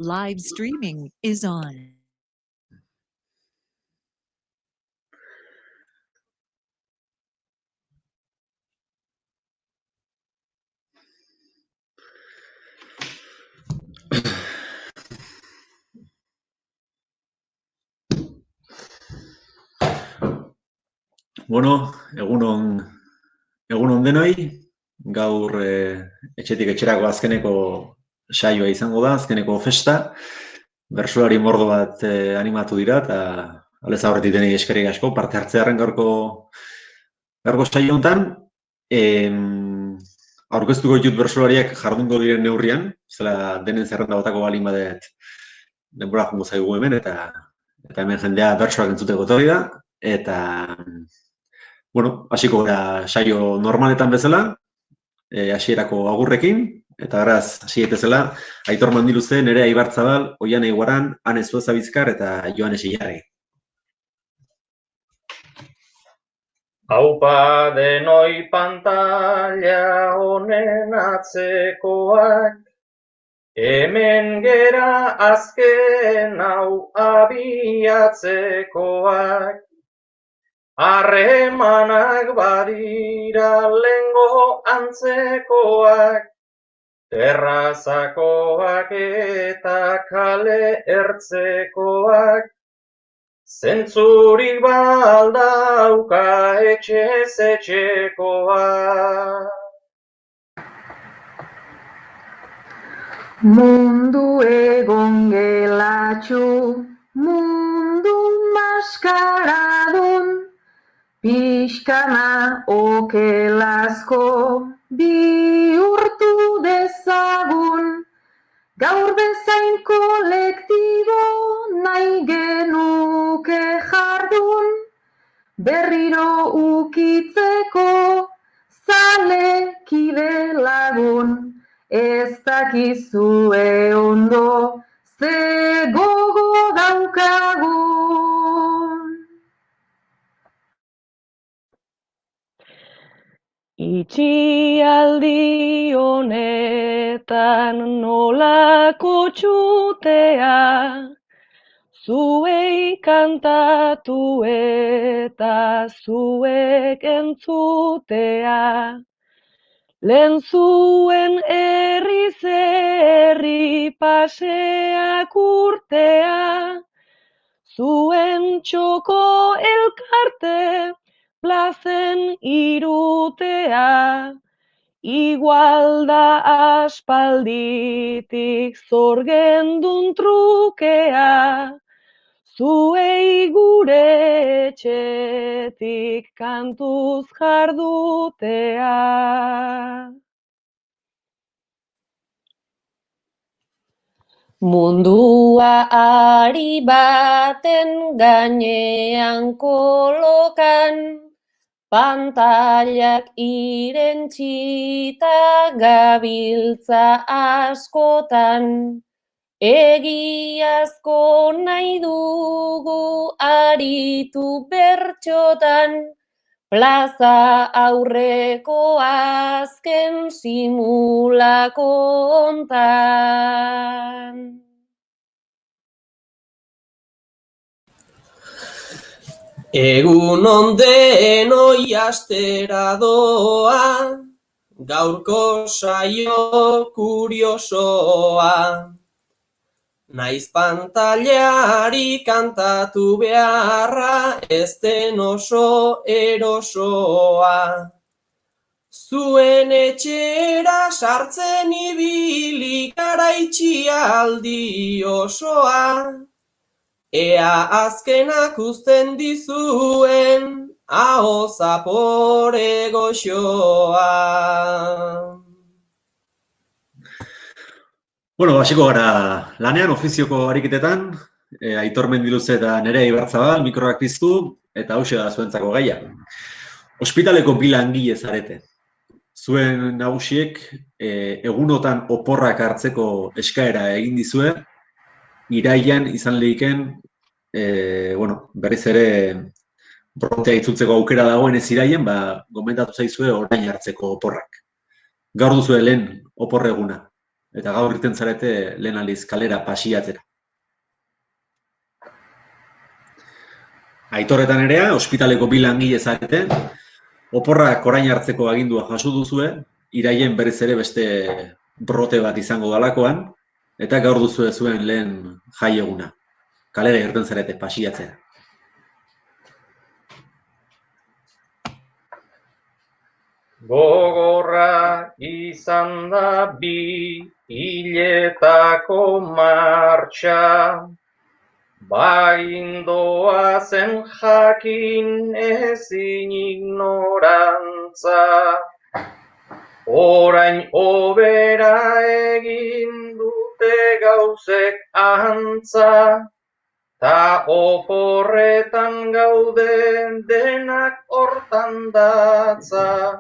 Live streaming is on. Bueno, egunon denoi, gaur etxetik etxerako azkeneko saioa izango da, azkeneko festa. Bertsolari mordo bat animatu dira, eta aldez aurretik denei eskerrik asko, parte hartzearen gaurko saio honetan. Aurkeztuko ditut bertsolariak jardungo diren neurrian, zela denen zerrenda botako balin badet denbora jongo zaigu hemen, eta hemen jendea bertsoak entzuteko etorri da, eta bueno, hasiko gara saio normaletan bezala, hasierako agurrekin, eta beraz, hasi gaitezela, Aitor Mandiluze, Nerea Ibarzabal, Oiane Iguaran, Ane Zuezabizkar eta Joane Sillarri. Aupa denoi pantalla honen atzekoak, hemen gera azken hau abiatzekoak. Harremanak badira lengo antzekoak, terrazakoak eta kale ertzekoak. Zentzurik baldauka etxez etxekoak. Mundu egon gelatxu, mundu maskaradun, pixkana okelazko bihurtu dezagun, gaur bezain kolektibo nahi genuke jardun, berriro ukitzeko zalekide lagun. Ez dakizue ondo ze gogo daukagun. Itxialdi honetan nolako txutea, zuei kantatu eta zuek entzutea. Lehen zuen herri paseak urtea, zuen txoko elkarte plazen irutea, igual da aspalditik zorgendun trukea, zuei gure etxetik kantuz jardutea. Mundua ari baten gainean kolokan, pantailak irentsita gabiltza askotan. Egiazko nahi dugu aritu bertxotan, plaza aurreko azken simulako hontan. Egunon denoi astera doa, gaurko saio kuriosoa. Naiz pantailari kantatu beharra, ez den oso erosoa. Zuen etxera sartzen ibili garaitxialdi osoa, ea azkenak uzten dizuen aho zapore goxoa. Bueno, hasiko gara lanean, ofizioko ariketetan, Aitor Mandiluze eta Nerea Ibarzabal, mikroak piztu, eta hauxe da zuentzako gaia. Ospitaleko bi langile zarete. Zuen nagusiek egunotan oporrak hartzeko eskaera egin dizue, irailean izan lehiken, berriz ere brontea itzultzeko aukera dagoen ez irailen, gomendatu zaizue orain hartzeko oporrak. Gaur duzue lehen oporreguna. eta gaur irten zarete lehen aldiz kalera pasiatzera. Aitor eta Nerea, ospitaleko bi langile zarete, oporrak orain hartzeko agindua jaso duzue, iraien berriz ere beste brote bat izango dalakoan, eta gaur duzue zuen lehen jai eguna. Kalera irten zarete pasiatzera. Gogorra izan da bi hiletako martxa, bagindoa zen jakin ezin ignorantza. Orain hobera egin dute gauzek antza, ta oporretan gaude denak hortan datza.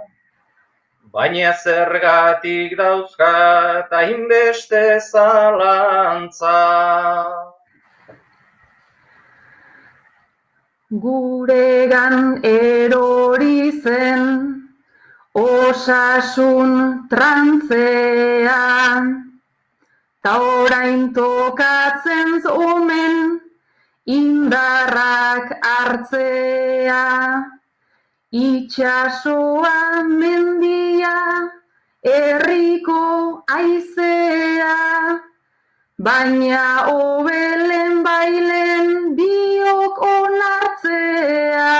Baina zergatik dauzkat hainbeste zalantza. Guregan erori zen osasun trantzean, ta orain tokatzen omen indarrak hartzea. Itxasoa mendia, herriko haizea, baina hobelen bailen biok onartzea,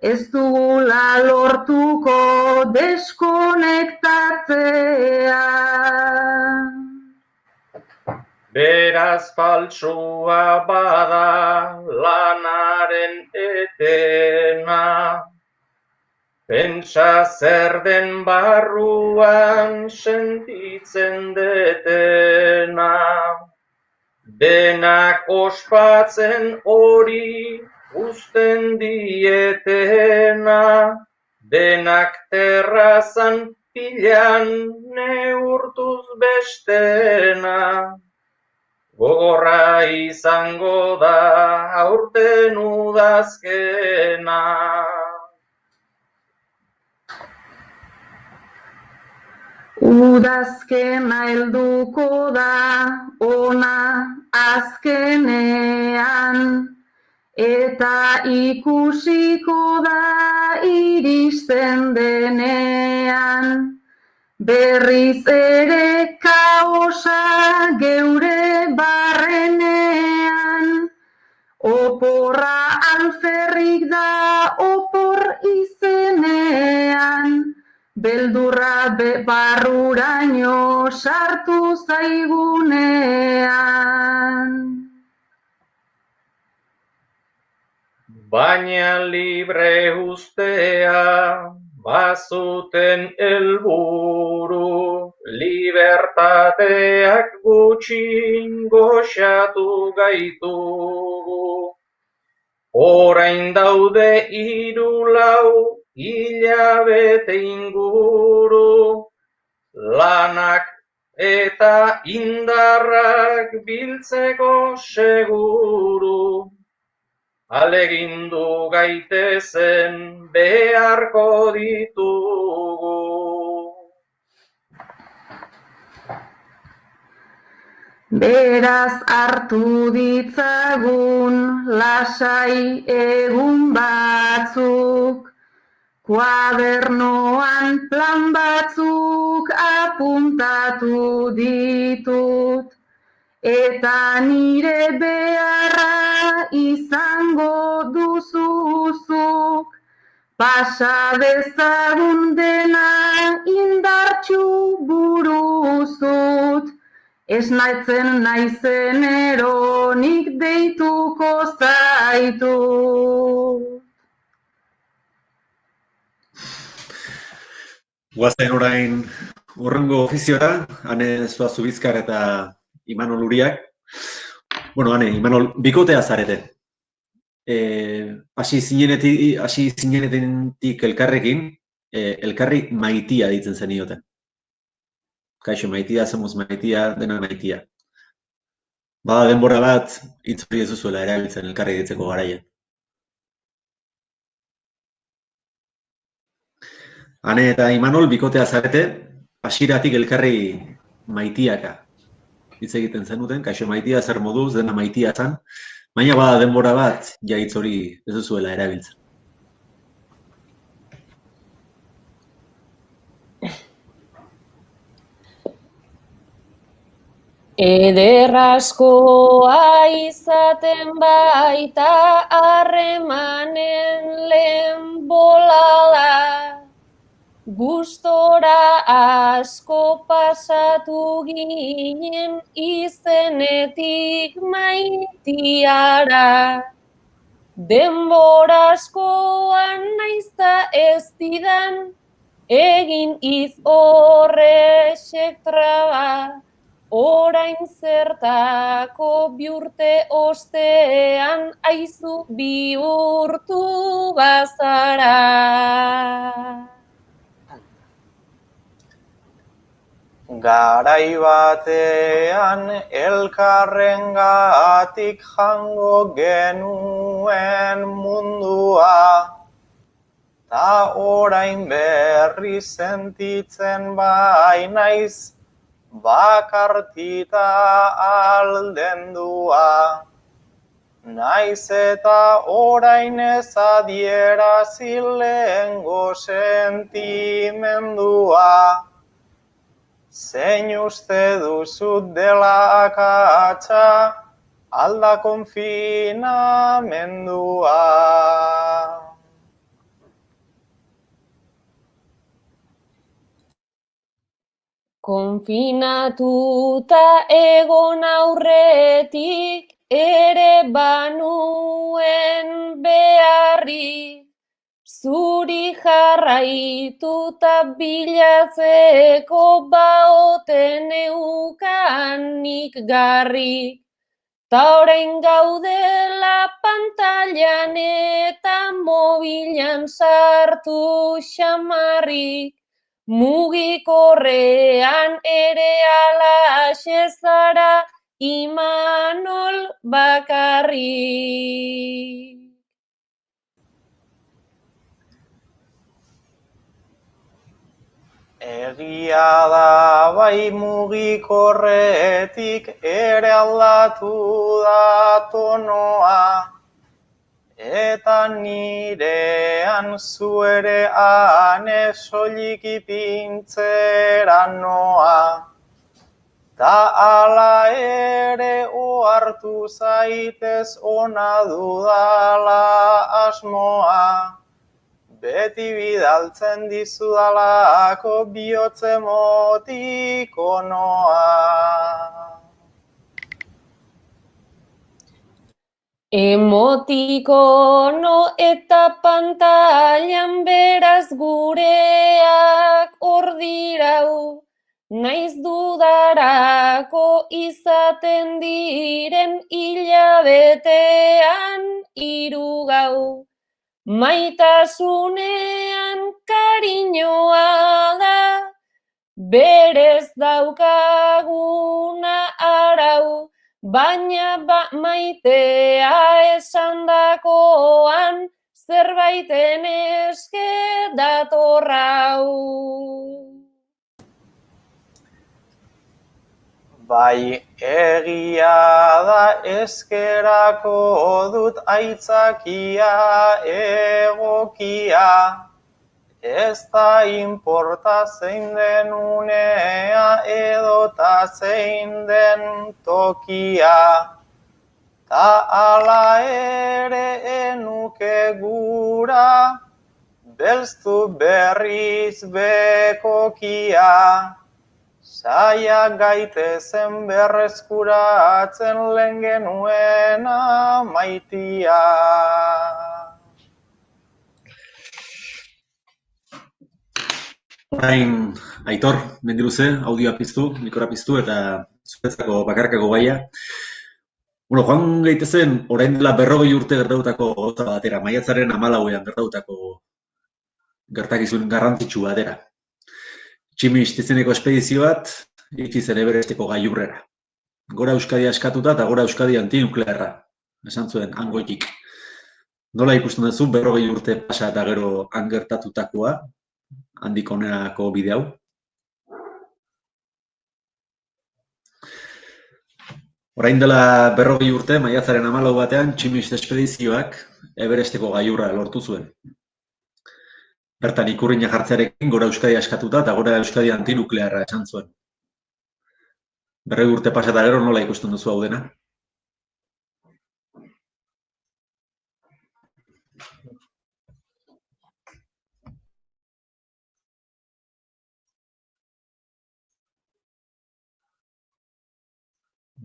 ez dugula lortuko deskonektatzea. Beraz faltsua bada lanaren etena, pentsa zer den barruan sentitzen detena. Denak ospatzen hori uzten dietena, denak terrazan pilan neurtuz bestena. Gogorra izango da aurten udazkena. Udazkena helduko da ona azkenean, eta ikusiko da iristen denean. Berriz ere kaosa geure barrenean, oporra alferrik da opor izenean, beldurra barruraino sartu zaigunean. Baina libre ustea bazuten helburu, libertateak gutxi goxatu gaitugu. Orain daude 3-4 hilabete inguru, lanak eta indarrak biltzeko seguru. Alegindu gaitezen beharko ditugu. Beraz hartu ditzagun lasai egun batzuk, kuadernoan plan batzuk apuntatu ditut, eta nire beharra izango duzuzuk, pasa dezagun dena indartxu buruzut, esnaitzen naizen eronik deituko zaitu. Guazen orain hurrengo ofiziora, Ane Zuazu Bizkar eta Imanol Uriak. Bueno, Ane, Imanol, bikotea zarete. Hasi zinenetik elkarrekin, elkarri maitia ditzen zenioten. Kaixo, maitia, somos maitia, dena maitia. Bada denbora bat, hitz hori ez duzuela erabiltzen elkarri ditzeko garaian. Ane eta Imanol bikotea zarete, hasieratik elkarri maitiaka. Hitz egiten zenuten, kaixo maitia zer moduz, dena maitia zan, baina bada denbora bat, ja hitz hori ez duzuela erabiltzen. Eder askoa izaten baita harremanen lehen bolada, gustora asko pasatu ginen izenetik maitiara. Denbora askoan naizta ez didan, egin iz horrexek traba, orain zertako biurte ostean aizu bihurtu bazara. Garai batean elkarrengatik jango genuen mundua, ta orain berri sentitzen bai naiz bakartita aldendua. Naiz eta orain ez adierazi lehengo sentimendua, zein uste duzut dela akatsa alda konfinamendua. Konfinatuta egon aurretik ere banuen beharrik, zuri jarraituta bilatzeko baoten neukanik garrik. Ta orain gaudela pantailan eta mobilan sartu xamarrik, mugikorrean ere alaxe zara Imanol bakarrik. Egia da bai mugikorretik ere aldatu da tonoa, eta nirean zu ere ane soilik ipintzera noa. Ta ala ere ohartu zaitez ona dudala asmoa, beti bidaltzen dizudalako bihotz emotikonoa. Emotikono eta pantailan beraz gureak hor dirau, naiz dudarako izaten diren hilabetean 3 gau. Maitasunean kariñoa da, berez daukaguna arau, baina maitea esandakoan zerbaiten eske datorrau. Bai, egia da eskerako dut aitzakia egokia, ez da inporta zein den unea edota zein den tokia. Ta ala ere enuke gura, belztu berriz bekokia. Saia gaitezen berreskuratzen lehen genuena maitia. Orain, Aitor, Mendiluze, audioa piztu, mikroa piztu eta zuretzako bakarkako gaia. Joan gaitezen, orain dela 40 urte gertatutako gauza batera, maiatzaren 14ean gertatutako gertakizun garrantzitsu batera. Tximist izeneko espedizio bat, itxi zen Everesteko gailurrera. Gora Euskadi askatuta eta gora Euskadi antinuklearra, esan zuen hangoitik. Nola ikusten duzu 40 urte pasa eta gero han gertatutakoa, handik onerako bide hau? Orain dela 40 urte, maiatzaren 14 batean, tximist espedizioak Everesteko gailurra lortu zuen. Bertan ikurrina jartzearekin gora Euskadi askatuta eta gora Euskadi antinuklearra esan zuen. 40 urte pasa eta gero nola ikusten duzu hau dena?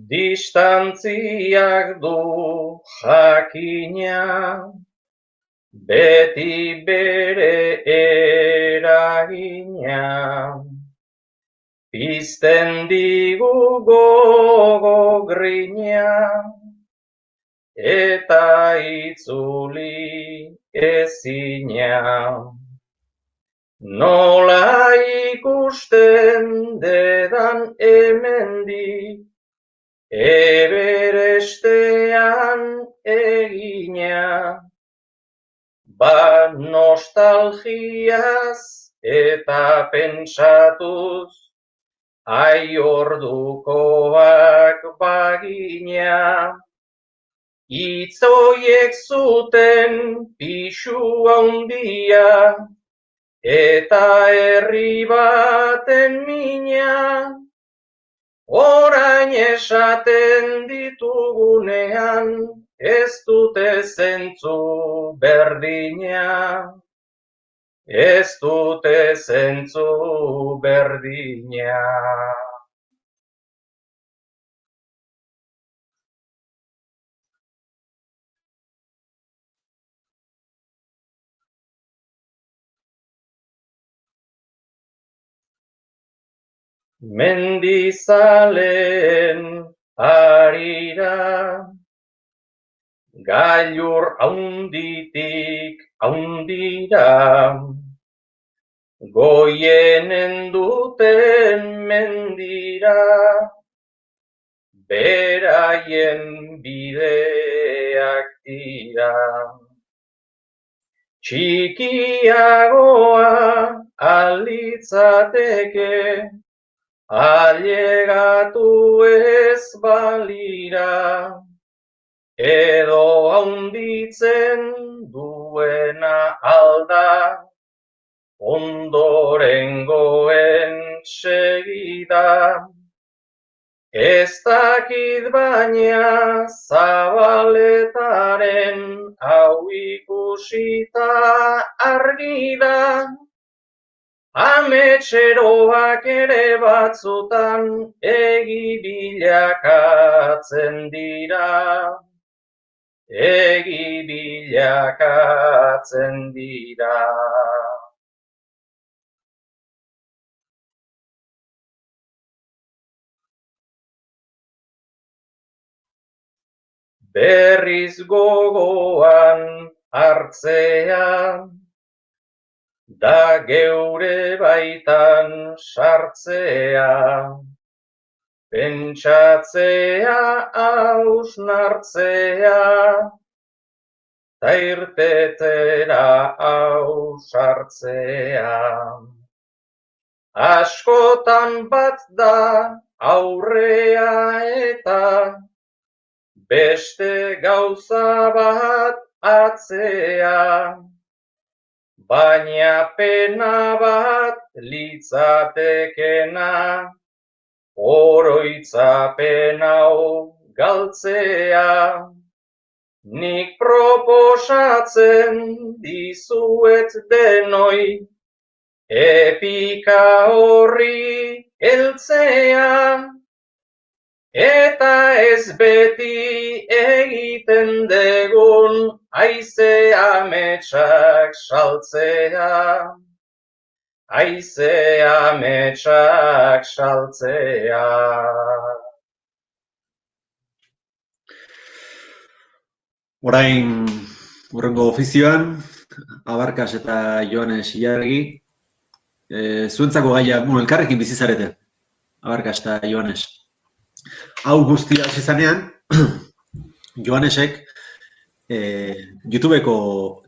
Distantziak du jakina, beti bere eragina. Pizten digu gogo grina, eta itzuli ezina. Nola ikusten dedan hemendik, Everestean egina, ba nostalgiaz eta pentsatuz, ai ordukoak bagina. Itzoiek zuten pisu handia, eta herri baten mina. Orain esaten ditugunean, ez dute zentzu berdina. Ez dute zentzu berdina. Mendizaleen harira, gailur haunditik haundira, goienen duten mendira, beraien bideak dira. Txikiagoa alitzateke, ailegatu ez balira, edo haunditzen duena alda, ondorengoen segida. Ez dakit baina zabaletaren hau ikusita argi da, ametseroak ere batzutan egi bilakatzen dira. Egi bilakatzen dira. Berriz gogoan hartzea, da geure baitan sartzea, pentsatzea hausnartzea, ta irtetera hausartzea. Askotan bat da aurrea eta beste gauza bat atzea. Baina pena bat litzatekena, oroitzapen hau galtzea. Nik proposatzen dizuet denoi, epika horri heltzea. Eta ez beti egiten degun haize ametsak saltzea. Haize ametsak saltzea. Orain, hurrengo ofizioan, Abarkas eta Joanes Ilargi, zuentzako gaia, elkarrekin bizi zarete, Abarkas eta Joanes. Hau guztia hasi zanean, Joanesek YouTubeko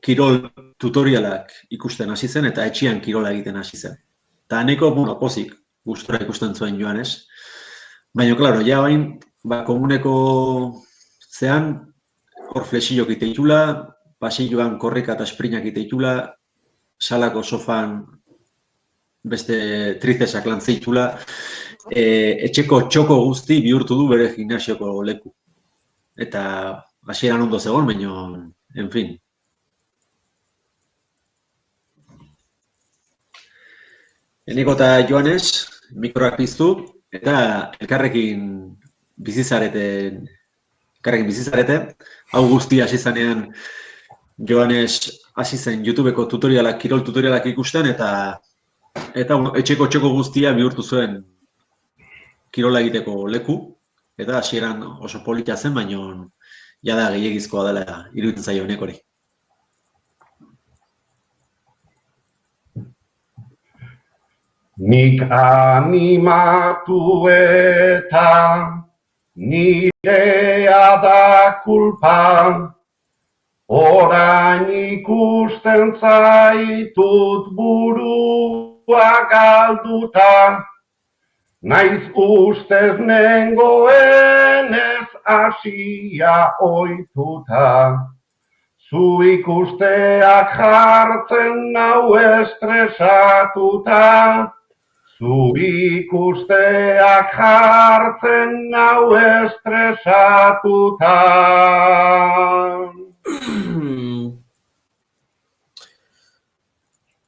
kirol tutorialak ikusten hasi zen eta etxean kirola egiten hasi zen. Eta neko, pozik, gustura ikusten zuen Joanes. Baina, klaro, ja bain, komuneko zean, hor flexillok iteitula, pasilloan korrika eta esprinak iteitula, salako sofan beste trizesak lan zeitula, etxeko txoko guzti bihurtu du bere gimnasioko leku. Eta hasieran ondo zegoen, baina, en fin. Eneko eta Joanes, mikroak piztu, eta elkarrekin bizizarete, hau guztia hasi zanean Joanes hasi zen YouTubeko tutorialak, kirol tutorialak ikusten, eta etxeko txoko guztia bihurtu zuen kirola egiteko leku, eta hasieran oso polita zen, baina jada gehiagizkoa dela iruditzen zaio Enekori. Nik animatu eta nirea da kulpa, orain ikusten zaitut burua galduta, naiz ustez nengoen ez hasia ohituta. Zu ikusteak jartzen nau estresatuta, zu ikusteak jartzen nau estresatuta.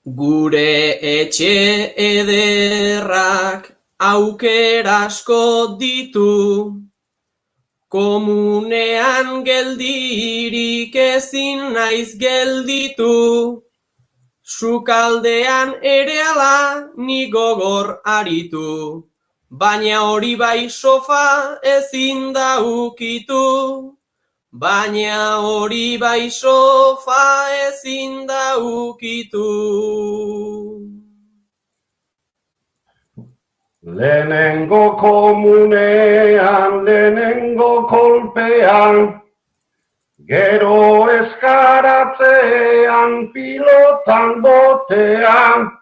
Gure etxe ederrak aukera asko ditu, komunean geldirik ezin naiz gelditu, sukaldean erehala ni gogor aritu, baina hori bai sofa ezin da ukitu, baina hori bai sofa ezin da ukitu. Lehenengo komunean, lehenengo kolpean, gero eskaratzean, pilotan botean,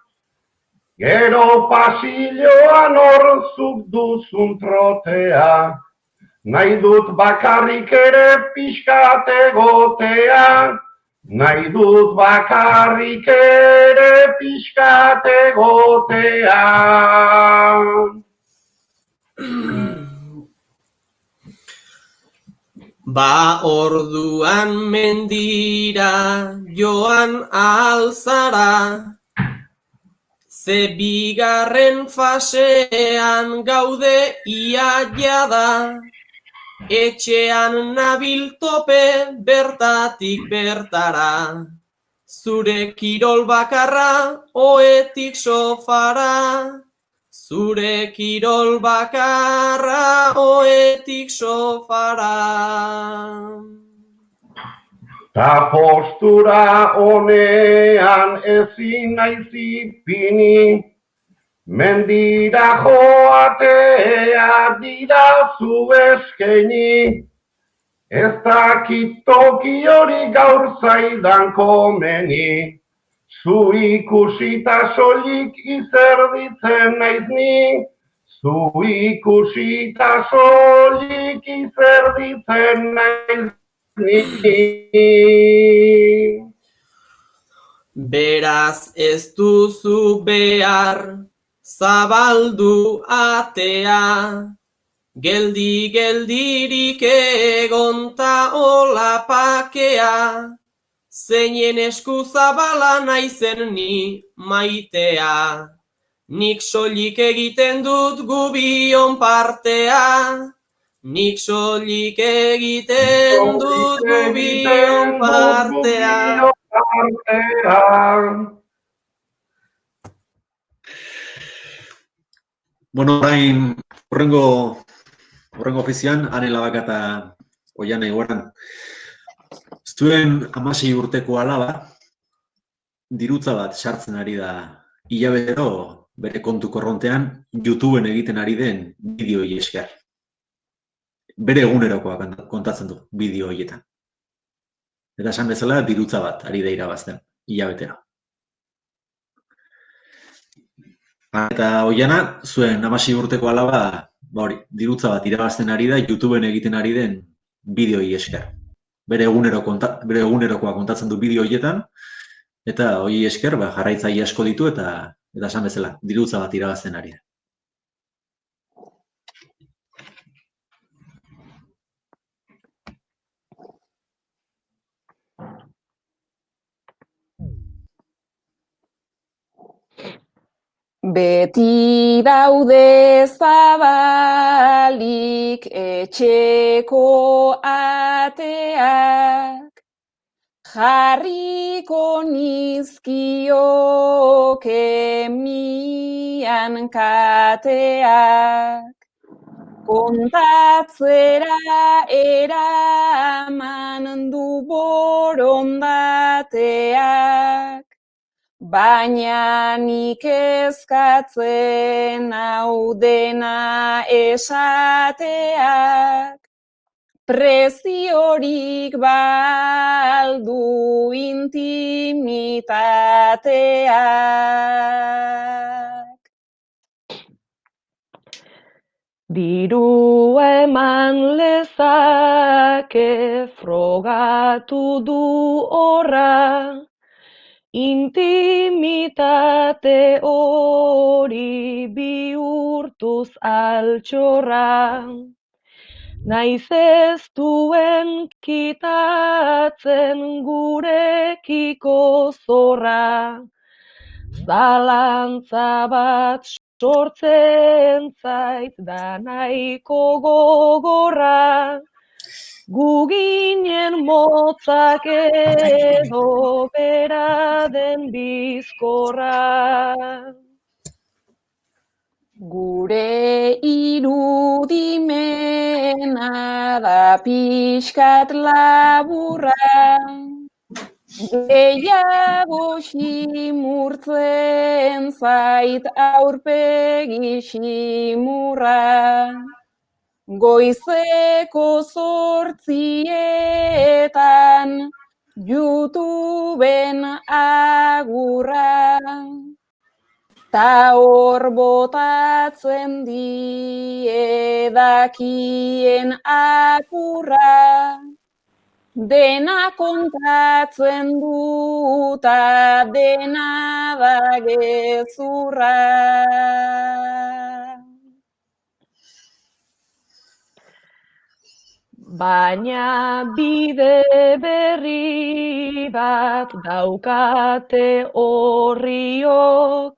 gero pasilloan horzuk duzun trotea, nahi dut bakarrik ere pixkat egotea, nahi dut bakarrik ere pixkat egotea. Ba orduan mendira joan alzara, ze bigarren fasean gaude ia jada, etxean nabil tope bertatik bertara, zure kirol bakarra ohetik sofara, zure kirol bakarra ohetik sofara. Ta postura honean ezin naiz ipini, mendira joatea didazu eskaini, ez dakit toki hori gaur zaidan komeni, zu ikusita soilik izerditzen naiz ni, zu ikusita soilik izerditzen naiz ni. Beraz ez duzu behar zabaldu atea, geldirik egonta olapakea, zeinen esku zabala naizen ni maitea, nik soilik egiten dut gubion partea, nik soilik egiten dut gubion partea. Bueno, orain, horrengo ofizioan, Ane Labaka eta Oiana Iguaran. Zuen 16 urteko alaba, dirutza bat sartzen ari da hilabetero bere kontu korrontean YouTubeen egiten ari den bideoi esker. Bere egunerokoa kontatzen du bideo horietan. Eta esan bezala dirutza bat ari da irabazten hilabetero. Eta Oiana, zuen 16 urteko alaba dirutza bat irabazten ari da YouTubeen egiten ari den bideoi esker. Bere egunerokoa kontatzen du bideo horietan, eta hori esker jarraitzaile asko ditu eta esan bezala, dirutza bat irabazten ari da. Beti daude zabalik etxeko ateak, jarriko nizkioke mian kateak, kontatzera eraman du borondateak, baina nik eskatzen hau dena esateak, preziorik baldu intimitateak. Dirua eman lezake frogatu du horra, intimitate hori bihurtuz altxorra, naiz ez duen kitatzen gurekiko zorra, zalantza bat sortzen zait da nahiko gogorra, gu ginen motzak edo bera den bizkorra. Gure irudimena da pixkat laburra, gehiago ximurtzen zait aurpegi ximurra. Goizeko 8:00 YouTubeen agurra, ta hor botatzen die dakien apurra, dena kontatzen du ta dena da gezurra. Baina bide berri bat daukate horriok,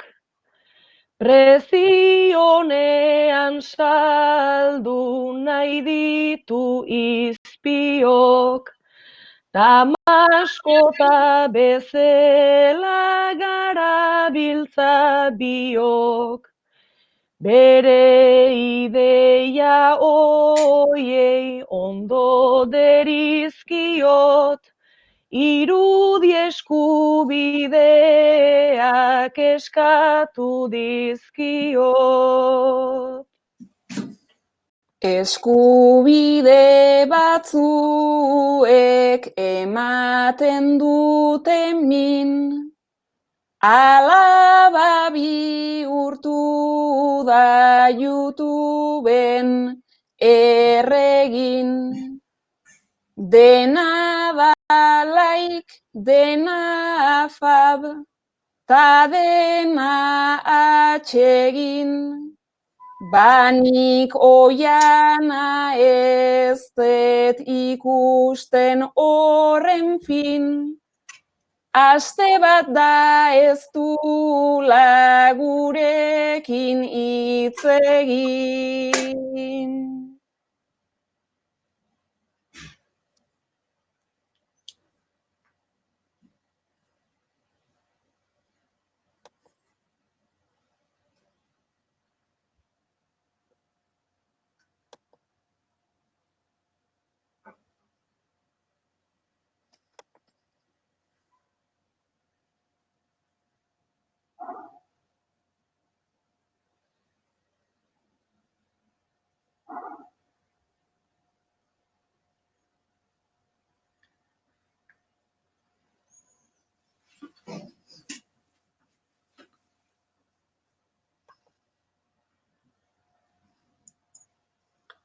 prezionean saldu nahi ditu izpiok, ta maskota bezala garabiltza biok, bere ideia hoiei ondo derizkiot, irudi eskubideak eskatu dizkiot. Eskubide batzuek ematen dute min, alaba bihurtu da YouTubeen erregin. Dena da like, dena fab, ta dena atsegin. Banik oiana ez dut ikusten horren fin. Aste bat da ez dula gurekin hitz egin.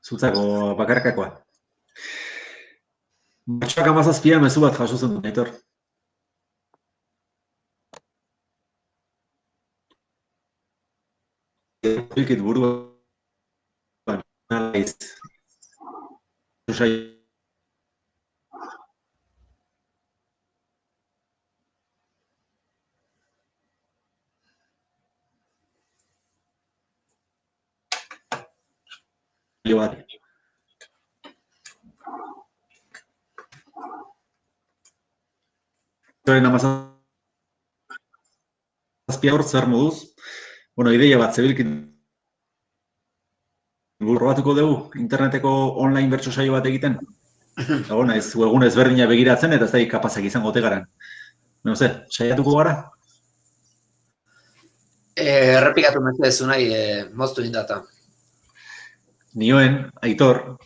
zutzako bakarkakoa. Martxoak 17an mezu bat jaso zen Aitor. Bilkit buruan naiz. Bat. Zoren 17 hor zer moduz, ideia bat zebilkit probatuko dugu interneteko online bertso saio bat egiten. Eta ez webgune ezberdina begiratzen eta ez da kapazak izango ote garen. Saiatuko gara? Errepikatu mesedezu nahi, moztu indata. Nioen, Aitor,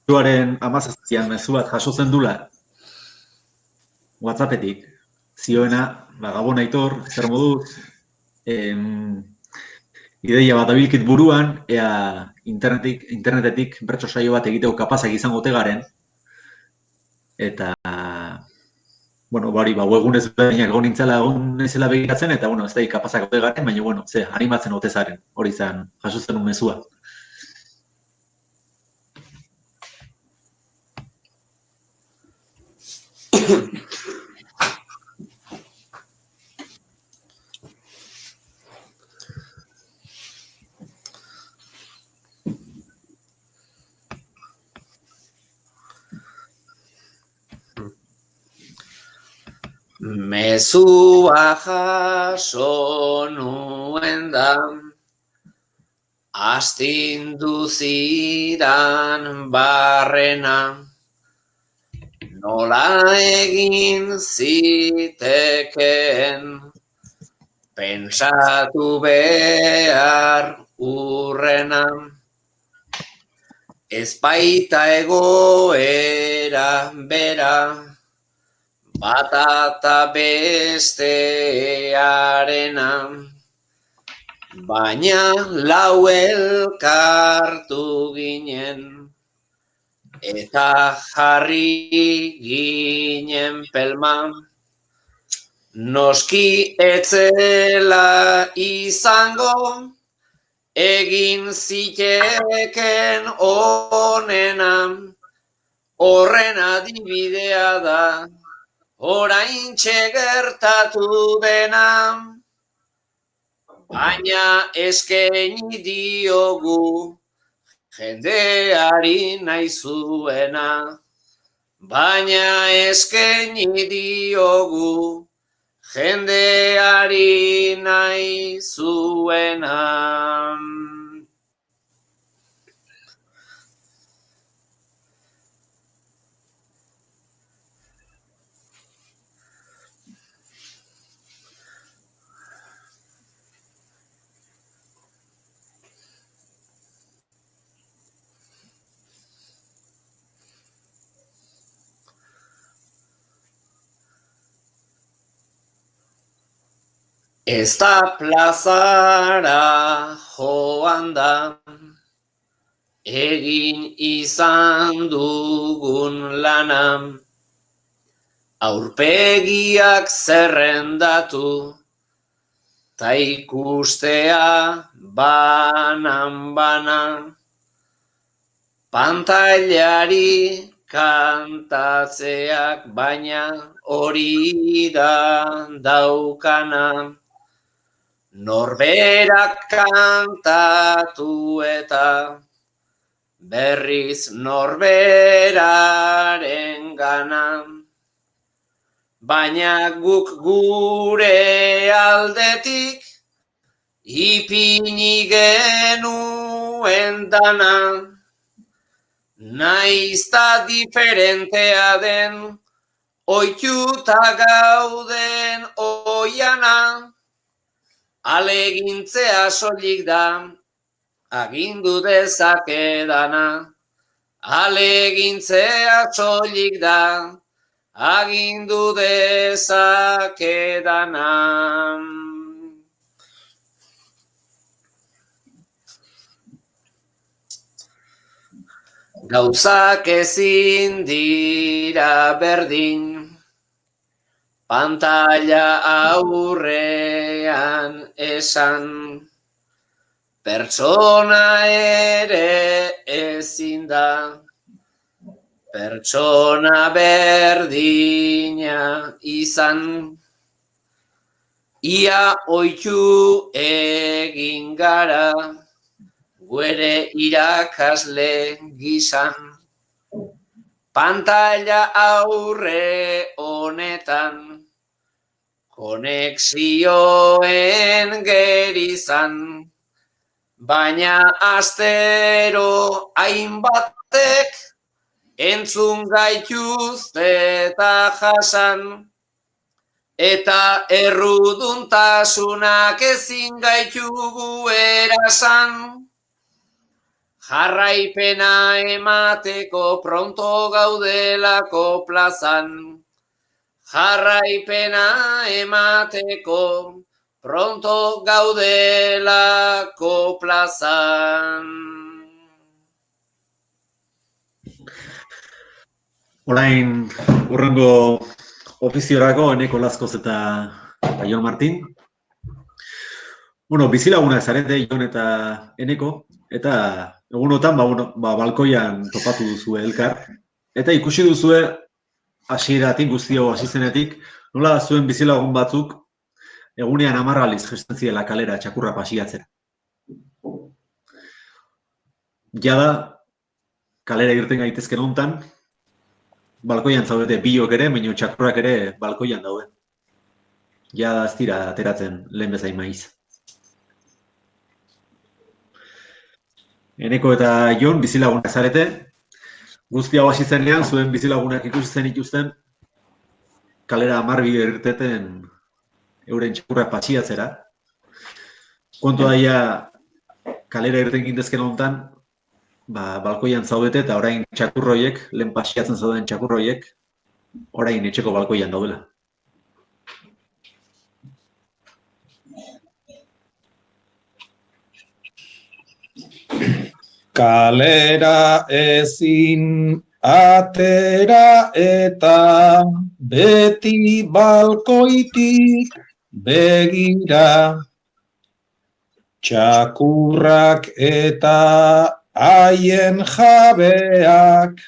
zuaren 17an mezu bat jaso zen dula WhatsAppetik, zioena, Gabon Aitor, zer moduz, ideia bat abilkit buruan, ea internetetik bertso saio bat egiteko kapazak izango ote garen, eta, webgune ezberdinak egon nintzela egon nezela begiratzen, eta, ez da kapazak ote garen, baina, animatzen ote zaren, hori zen, jaso zen un mezua. Mezua jaso nuen da, astindu zidan barrena, nola egin ziteken, pentsatu behar urrena, ez baita egoera bera, batata bestearena, baina lau elkartu ginen, eta jarri ginen pelma, noski etzela izango, egin ziteken onena, horren adibidea da, oraintxe gertatu dena, baina eskaini diogu jendeari nahi zuena, baina eskaini diogu jendeari nahi zuena. Ez da plazara joan da, egin izan dugun lana, aurpegiak zerrendatu, ta ikustea banan, pantailari kantatzeak baina hori da daukana, norberak kantatu eta berriz norberaren gana, baina guk gure aldetik ipini genuen dana, naizta diferentea den, ohituta gauden oiana, alegintzea soilik da, agindu dezakedana, alegintzea soilik da, agindu dezakedana. Gauzak ezin dira berdin, pantalla aurrean esan, pertsona ere ezin da, pertsona berdina izan. Ia oitu egin gara, guere irakasle gizan. Pantalla aurre honetan, konexioen gerizan, baina astero hainbatek entzun gaituzte eta jasan, eta erruduntasunak ezin gaitugu erasan. Jarraipena emateko pronto gaudelako plazan. Jarraipena emateko pronto gaudelako plazan. Orain, hurrengo ofiziorako Eneko Lazkoz eta Jon Martin. Bueno, bizilagunak zarete Jon eta Eneko, eta egunotan balkoian topatu duzue elkar. Eta ikusi duzue hasieratik guztio hasi zenetik, nola zuen bizilagun batzuk egunean 10 aldiz jaisten zirela kalera txakurra pasiatzera. Jada, kalera irten gaitezken hontan, balkoian zaudete biok ere, baina txakurrak ere balkoian daude. Jada ez dira ateratzen lehen bezain maiz. Eneko eta Jon bizilagunak zarete, guzti hau hasi zenean, zuen bizilagunak ikusi zen ituzten, kalera 10 bider irteten euren txakurra pasiatzera. Kontu daia, kalera irten gindezken hontan, balkoian zaudete eta orain txakurroiek, lehen pasiatzen zauden txakurroiek, orain etxeko balkoian daudela. Kalera ezin atera eta beti balkoitik begira. Txakurrak eta haien jabeak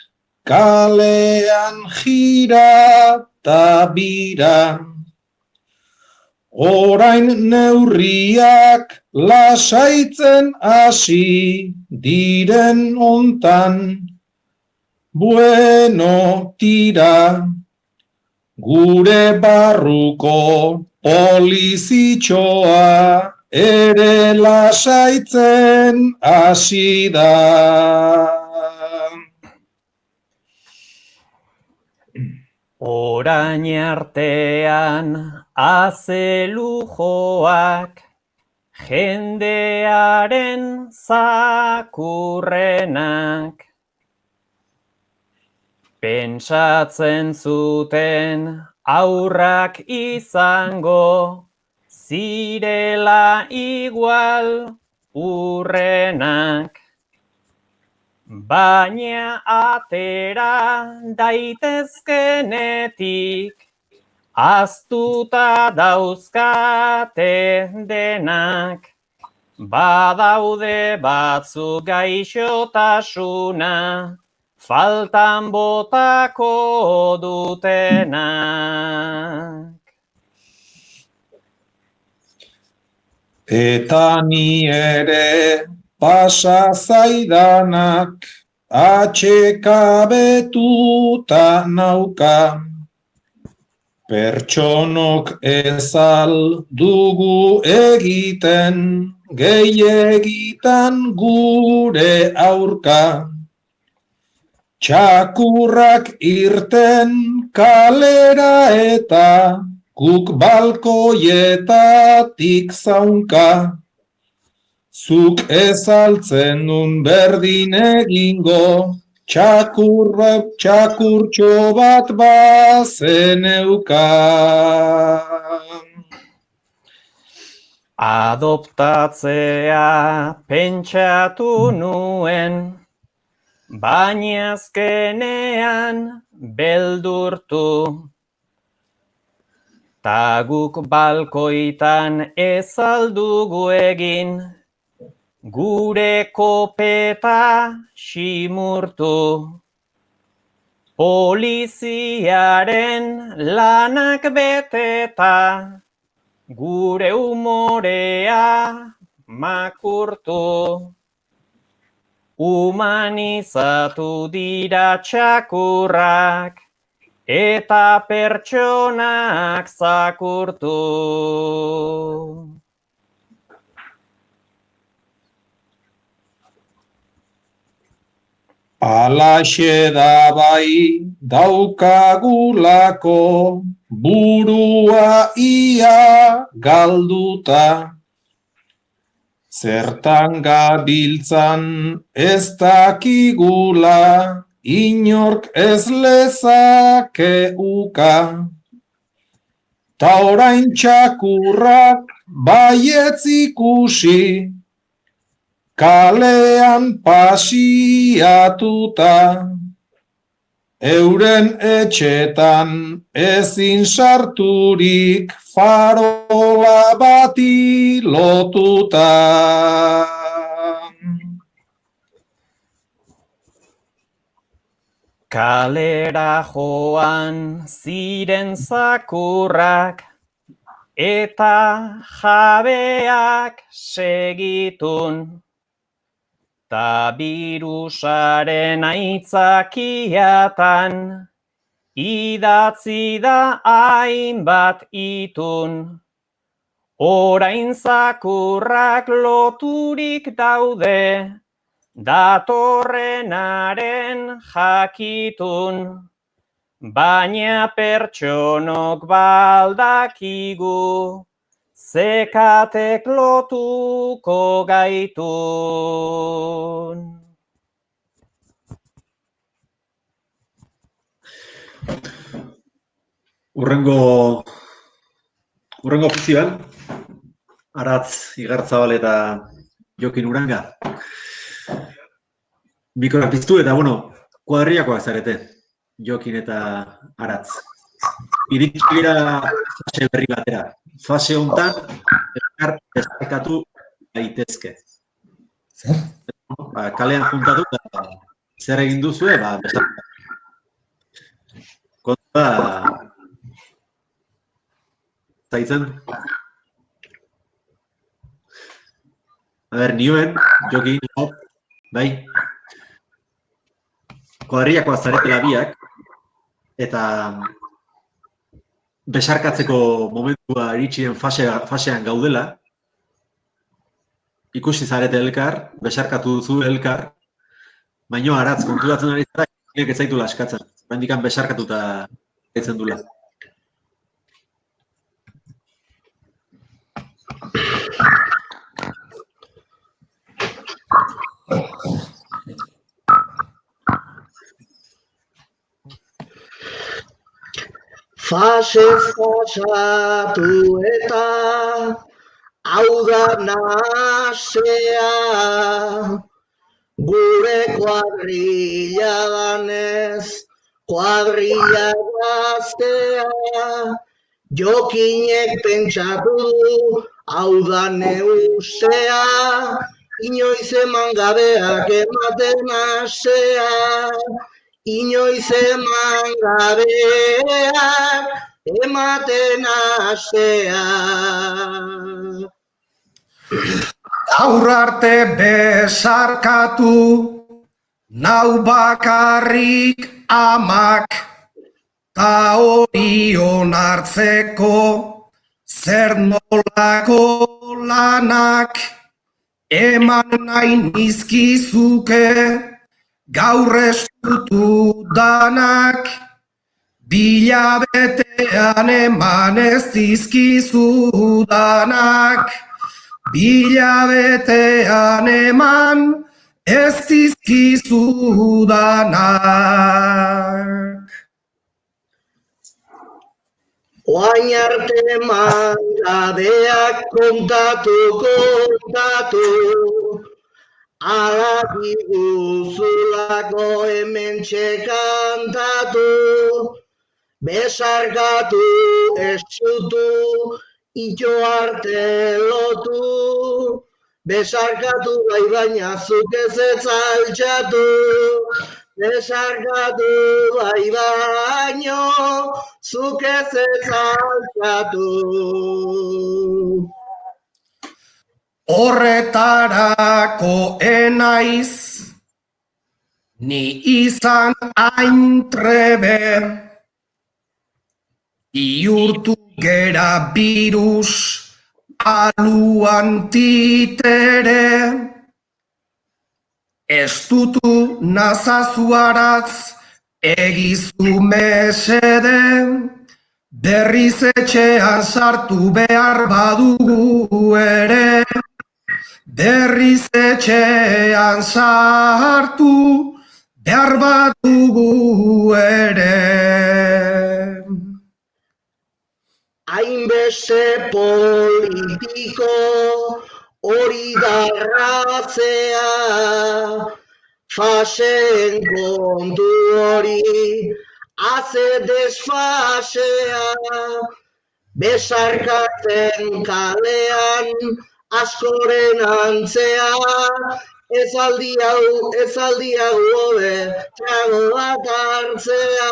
kalean jira ta bira. Orain neurriak lasaitzen hasi diren hontan, bueno tira, gure barruko polizitxoa ere lasaitzen hasi da. Orain artean azelujoak, jendearen zakurrenak. Pentsatzen zuten aurrak izango, zirela igual urrenak. Baina atera daitezkenetik, aztuta dauzkate denak. Badaude batzuk gaixotasuna, faltan botako dutenak. Eta ni ere pasa zaidanak atxekabetuta nauka. Pertsonok ezal dugu egiten, gehiegitan gure aurka. Txakurrak irten kalera eta guk balkoietatik zaunka. Zuk ezaltzen nun berdin egingo, txakurtxo bat bazeneukan. Adoptatzea pentsatu nuen, baina azkenean beldurtu. Ta guk balkoitan ez aldugu egin, gure kopeta ximurtu. Poliziaren lanak beteta, gure umorea makurtu. Humanizatu dira txakurrak, eta pertsonak zakurtu. Alaxe da bai daukagulako burua ia galduta. Zertan gabiltzan ez dakigula, inork ez lezake uka. Ta orain txakurrak baietz ikusi, kalean pasiatuta. Euren etxetan ezin sarturik, farola bati lotuta. Kalera joan ziren zakurrak, eta jabeak segitun. Ta birusaren aitzakiatan, idatzi da hainbat itun. Orain zakurrak loturik daude, datorrenaren jakitun. Baina pertsonok baldakigu, zekatek lotuko gaitun. Urrengo ofizioan, Aratz Igartzabal eta Jokin Uranga. Mikroak piztu eta, kuadrillakoak zarete, Jokin eta Aratz. Iritsi dira fase berri batera. Fase hontan, elkar besarkatu daitezke. Zer? Kalean juntatu eta zer egin duzue, besarkatu. Konta zaitzen. Nioen, Jokin, bai. Kuadrillakoak zaretela biak, eta besarkatzeko momentua iritsien fasean gaudela, ikusi zarete elkar, besarkatu duzu elkar, baino Aratz konturatzen ari zara, ez zaitula askatzen, oraindikan besarkatuta gaitzen dula. Fasez fasatu eta hau da nasea, gure kuadrilla danez, kuadrilla gaztea, Jokinek pentsatu du, hau da neusea, inoiz eman gabeak ematen asea. Inoiz eman gabeak ematen asea. Gaur arte besarkatu, nau bakarrik amak, ta hori onartzeko zer nolako lanak, eman nahi nizkizuke, gaur estutu danak, bilabetean eman ez dizkizu danak, bilabetean eman ez dizkizu danak. Oain arte eman gabeak kontatu, ala diguzulako hementxe kantatu, besarkatu, estutu, ito arte lotu, besarkatu bai baina zuk ez altxatu, besarkatu bai baino zuk ez altxatu. Horretarako enaiz, ni izan hain trebe, bihurtu gera birus aluan titere, estutu nazazuaratz egizu mesede, berriz etxean sartu behar badugu ere, berriz etxean sartu behar badugu ere. Hainbeste politiko hori darratzea, faseen kontu hori haze desfasea, besarkatzen kalean askoren antzea, ez aldi hau hobe trago bat hartzea,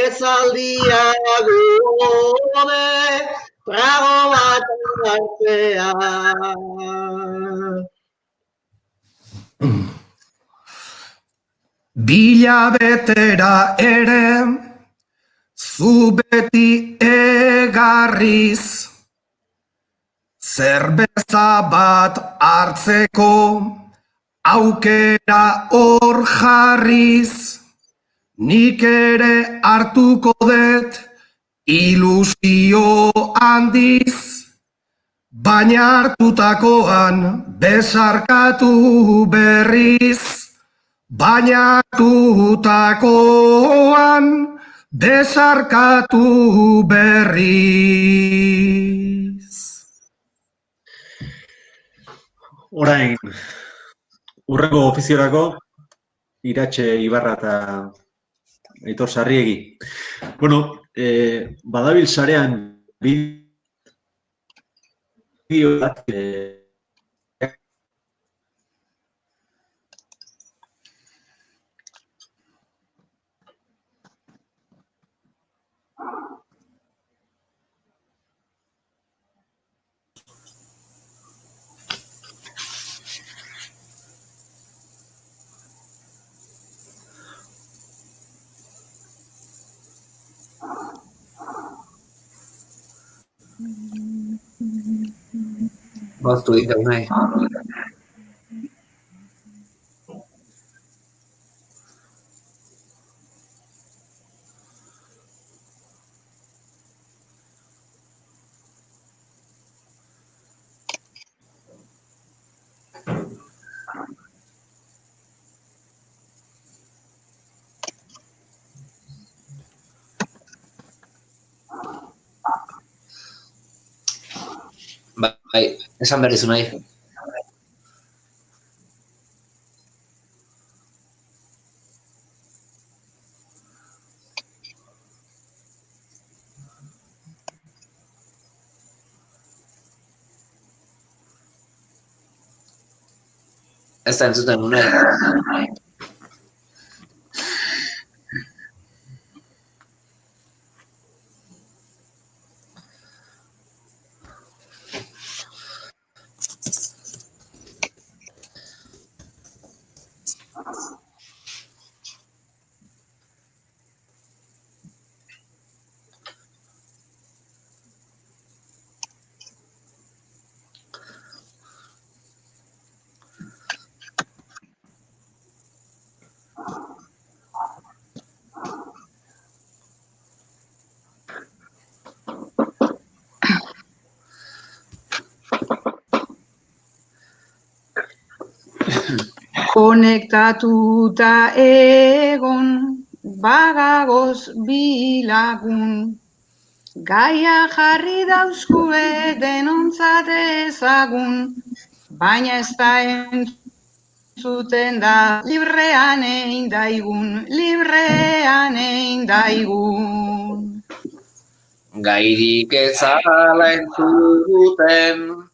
ez aldi hau hobe trago bat hartzea. Bilabetera ere, zu beti egarriz, zerbeza bat hartzeko aukera hor jarriz, nik ere hartuko dut ilusio handiz, baina hartutakoan besarkatu berriz, baina hartutakoan besarkatu berriz. Orain, hurrengo ofiziorako, Iratxe Ibarra eta Aitor Sarriegi. Bueno, badabil sarean bideo bat, Moztu egin dugu nahi. Bai, esan behar dizu nahi. Ez da entzuten nahi. Konektatuta egon, bagagoz bilagun, gaia jarri dauzkue denontzat ezagun, baina ez da entzuten da, librean egin daigun, librean egin daigun. Gairik ezala entzuten,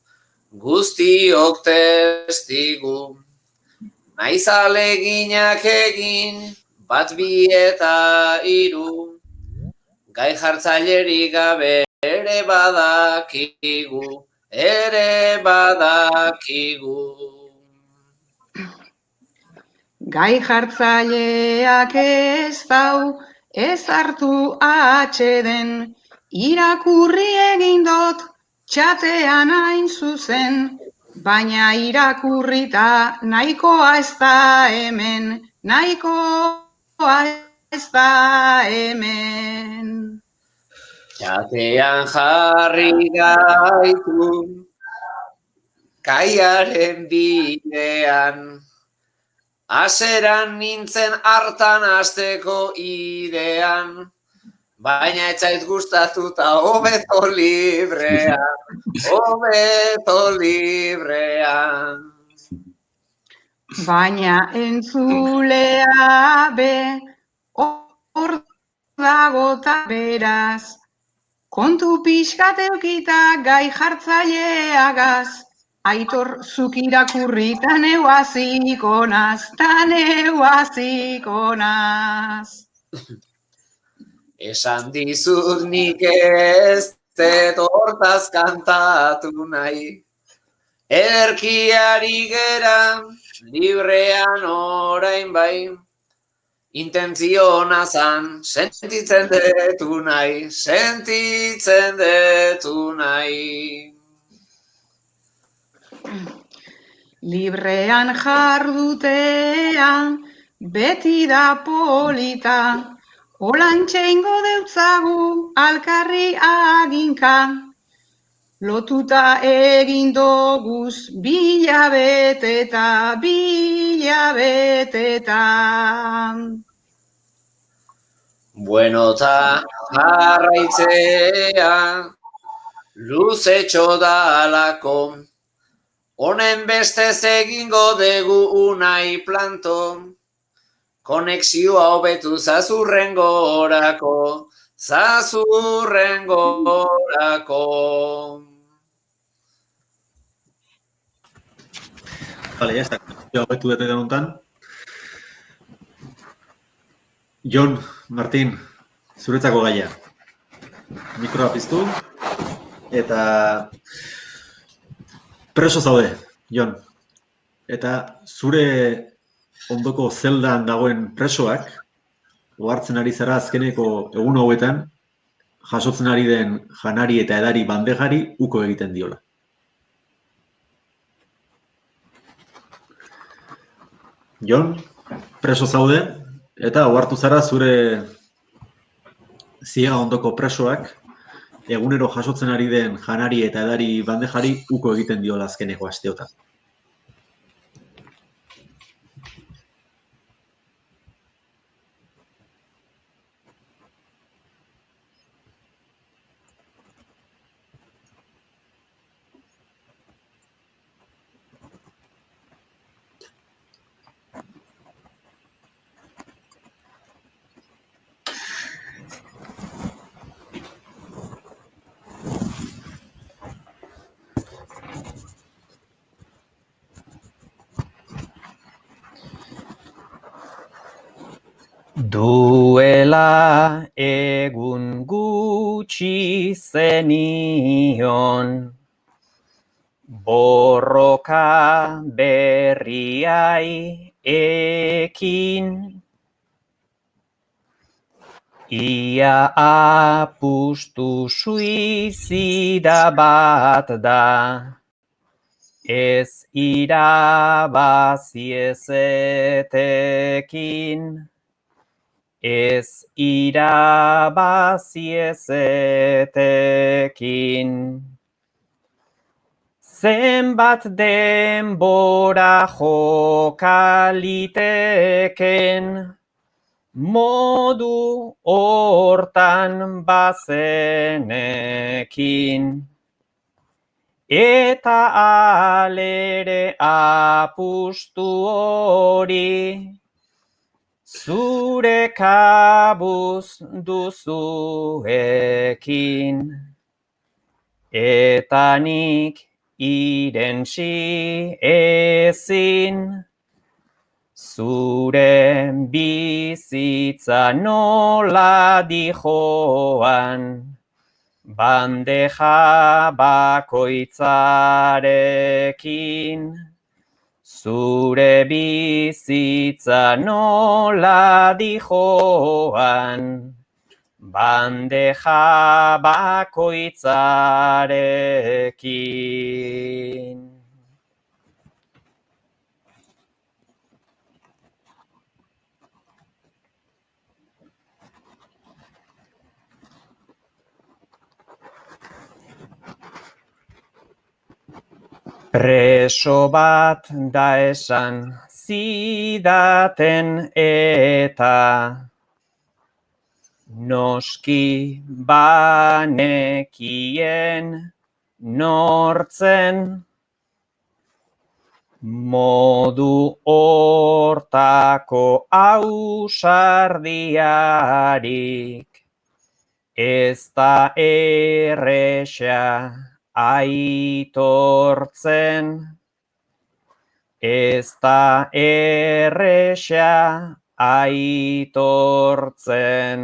guztiok testigu. Naiz aleginak egin, bat bi eta hiru. Gai jartzailerik gabe ere badakigu, ere badakigu. Gai jartzaileak ez dau, ez hartu atxeden, irakurri egin dot, txatean hain zuzen, baina irakurrita nahikoa ez da hemen, nahikoa ez da hemen. Txatean jarri gaitu, kaiaren bidean, haseran nintzen hartan hasteko idean, baina ez zait gustatu ta hobeto librean, hobeto librean. Baina entzulea be, hor dago ta beraz, kontu pixkat eukita gai jartzaileagaz, Aitor zuk irakurri ta neu hasiko naz, ta neu hasiko naz. Esan dizut nik ez dut hortaz kantatu nahi, ederkiari gera librean orain bai, intentziona zan sentitzen detu nahi, sentitzen detu nahi. Librean jardutea, beti da polita, holantxe ingo deutzagu alkarri aginka, lotuta egin doguz bilabeteta, bilabeteta. Bueno ta jarraitzea, luzetxo dalako, honen bestez egingo dugu unai planto, konexioa hobetu zazurren gorako, zazurren gorako. Vale, ya está. Yo hobetu dute denuntan. Jon, Martin, zuretzako gaia. Mikroa piztu. Eta preso zaude, Jon. Eta zure ondoko zeldan dagoen presoak, ohartzen ari zara azkeneko egun hauetan, jasotzen ari den janari eta edari bandejari uko egiten diola. Jon, preso zaude, eta ohartu zara zure ziega ondoko presoak egunero jasotzen ari den janari eta edari bandejari uko egiten diola azkeneko asteotan. Duela egun gutxi zenion, borroka berriai ekin, ia apustu suizida bat da, ez irabazi ezetekin. Ez irabazi ezetekin. Zenbat denbora joka liteken, modu hortan bazenekin. eta alere apustu hori, zure kabuz duzuekin, eta nik irentsi ezin, zure bizitza nola dijoan, bandeja bakoitzarekin, zure bizitza nola dijoan, bandeja bakoitzarekin. Preso bat da esan zidaten eta noski banekien nortzen, modu hortako ausardiarik ez da erresa aitortzen, ez da erresa aitortzen.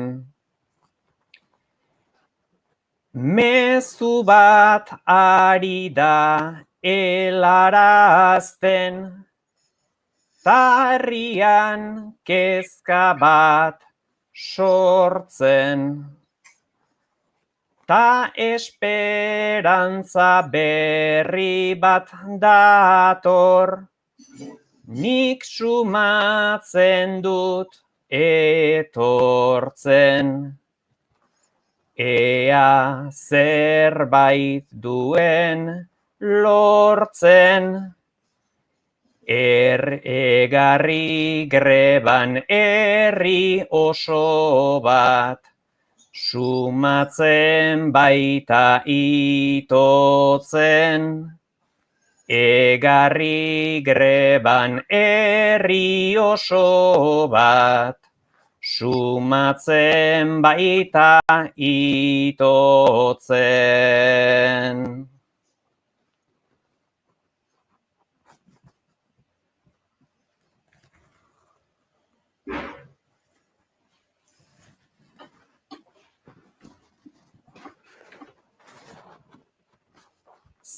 Mezu bat ari da helarazten, tarrian kezka bat sortzen, ta esperantza berri bat dator, nik sumatzen dut etortzen. Ea zerbait duen lortzen, egarri greban herri oso bat, sumatzen baita itotzen, egarri greban herri oso bat, sumatzen baita itotzen.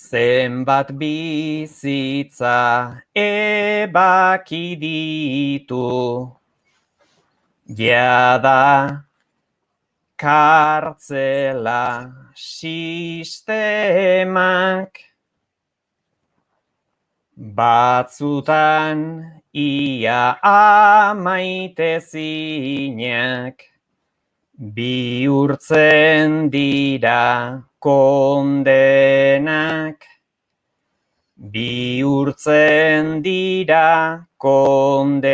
Zenbat bizitza ebaki ditu, jada kartzela sistemak, batzutan ia amaitezinak, bihurtzen dira kondenak, bihurtzen dira kondenak.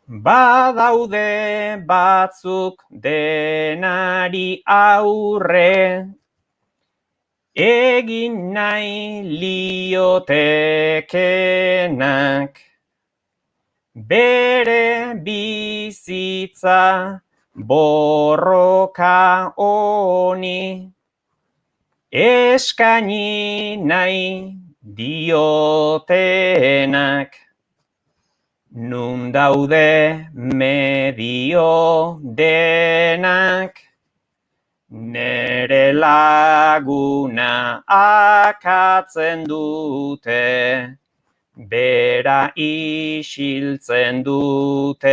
Badaude batzuk denari aurre, egin nahi liotekenak, bere bizitza borroka honi, eskaini nahi diotenak. Nun daude medio denak, nere laguna akatzen dute, bera isiltzen dutenak,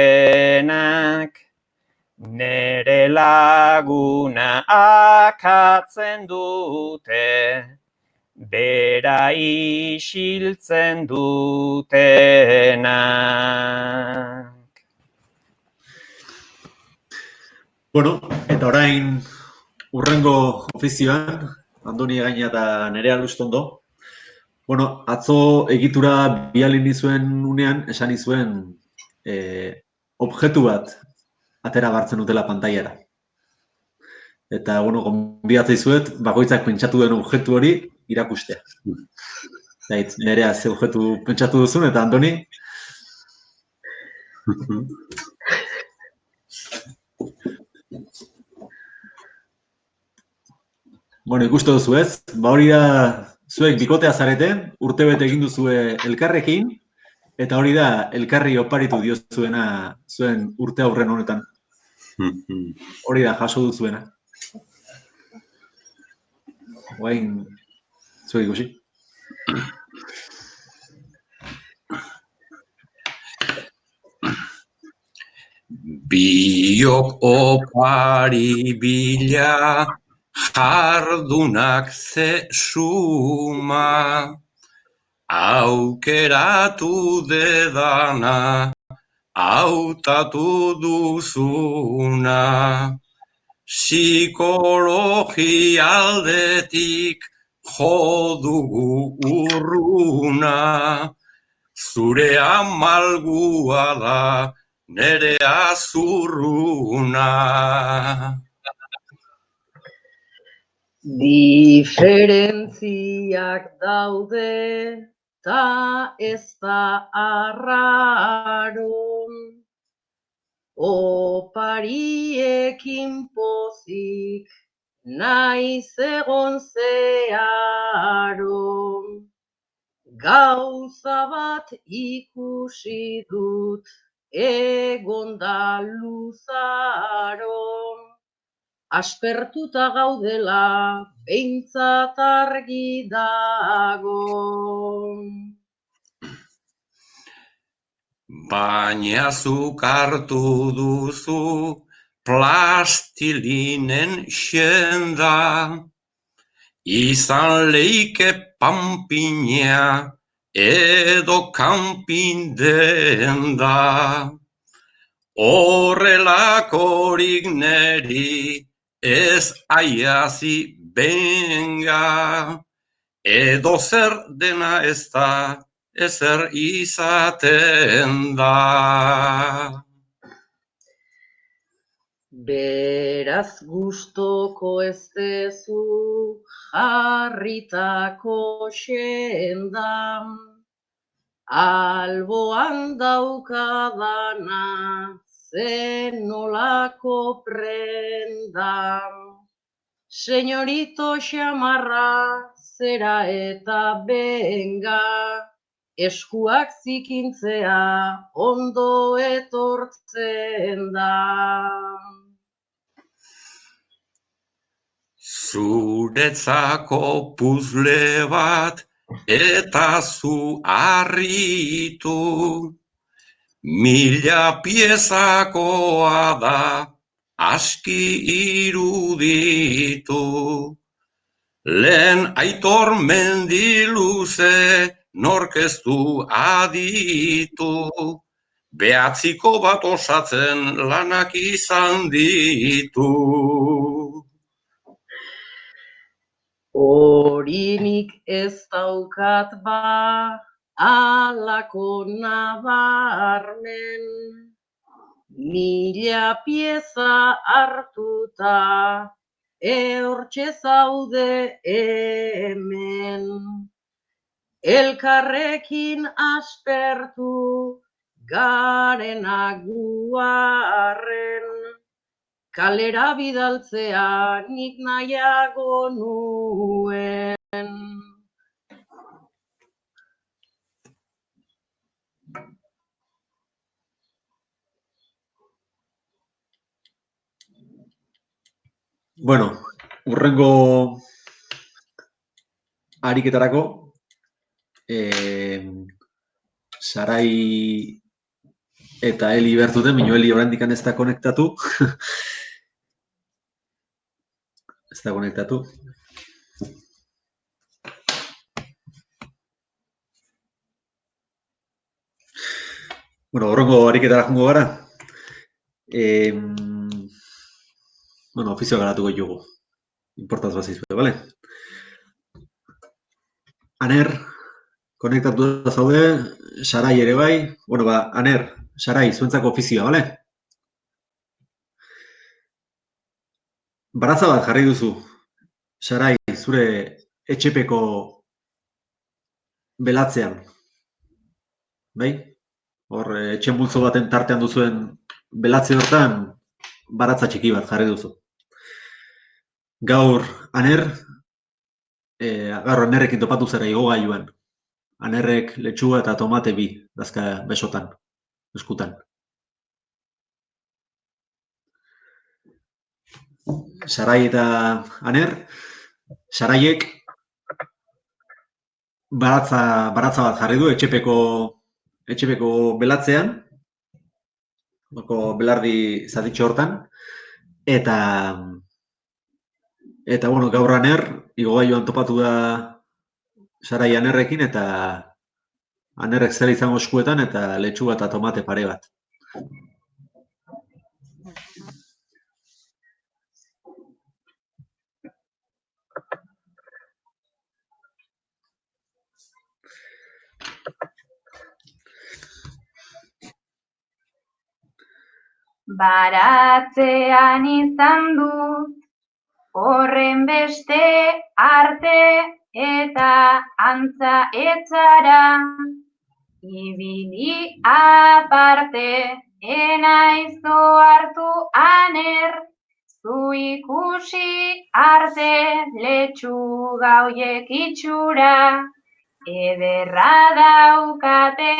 nere laguna akatzen dute, bera isiltzen dutenak. Bueno, eta orain urrengo ofizioan, Andoni Gaina eta Nerea Lustondo. Bueno, atzo egitura bialin nizuen unean, esan nizuen objektu bat atera bartzen dutela pantailara. Eta, bueno, gonbidatzen dizuet, bakoitzak pentsatu den objektu hori irakustea. Nerea ze objektu pentsatu duzun, eta Andoni? Bueno, ikusten duzu ez, hori da, zuek bikotea zarete, urtebete egin duzue elkarrekin, eta hori da, elkarri oparitu diozuena zuen urte aurren honetan. Hori da, jaso duzuena. Guain, zuek ikusi. Biok opari bila, jardunak ze suma, aukeratu dedana, hautatu duzuna, psikologi aldetik jodugu urruna, zure amalgua da, nere azurruna. Diferentziak daude, ta ez da arraro, opariekin pozik, naiz egon zeharo. Gauza bat ikusi dut, egonda luzaro. Aspertuta gaudela, behintzat argi dago. Baina zuk hartu duzu plastilinen xenda, izan leike panpina edo kanpin denda. Horrelakorik neri ez aiazi benga, edo zer dena ez da, ezer izaten da. Beraz gustoko ez dezu jarritako xenda, alboan daukadana zen nolako prenda. Señorito xamarra zera eta benga, eskuak zikintzea ondo etortzen da. Zuretzako puzle bat eta zu harritu, 1000 piezakoa da, aski iruditu. Lehen Aitor Mendiluze nork ez du aditu, 9 bat osatzen lanak izan ditu. Horinik ez daukat ba, alako nabarmen, 1000 pieza hartuta, hortxe zaude hemen. Elkarrekin aspertu, garenak guarren, kalera bidaltzea nik nahiago nuen. Bueno, hurrengo ariketarako, Sarai eta Eli behartuten, minu Eli oraindik ez da konektatu. Ez da konektatu. Bueno, hurrengo ariketara joango gara. Bueno, ofizioa garatuko ditugu. Importantz bazizue, bale? Aner, konektatu da zaude, Sarai ere bai. Bueno, ba, Aner, Sarai, zuentzako ofizioa, bale? Baratza bat jarri duzu, Sarai, zure etxepeko belatzean. Bai? Hor, etxe multzo baten tartean duzuen belatze hortan, baratza txiki bat jarri duzu. Gaur, Anerrekin topatu zera igogailuan. Anerrek letxuga eta tomate bi dazka besotan, eskutan. Sarai eta Aner, Saraiek baratza bat jarri du etxepeko belatzean, belardi zatitxo hortan, eta bueno, gaur Aner, igogailuan topatu da Sarai Anerrekin, eta Anerrek zer izango eskuetan, eta letxuga eta tomate pare bat. Baratzean izan dut, horren beste arte eta antza etzara, ibili aparte, enaizu hartu Aner, zu ikusi arte letxuga hoiek itxura, ederra daukate,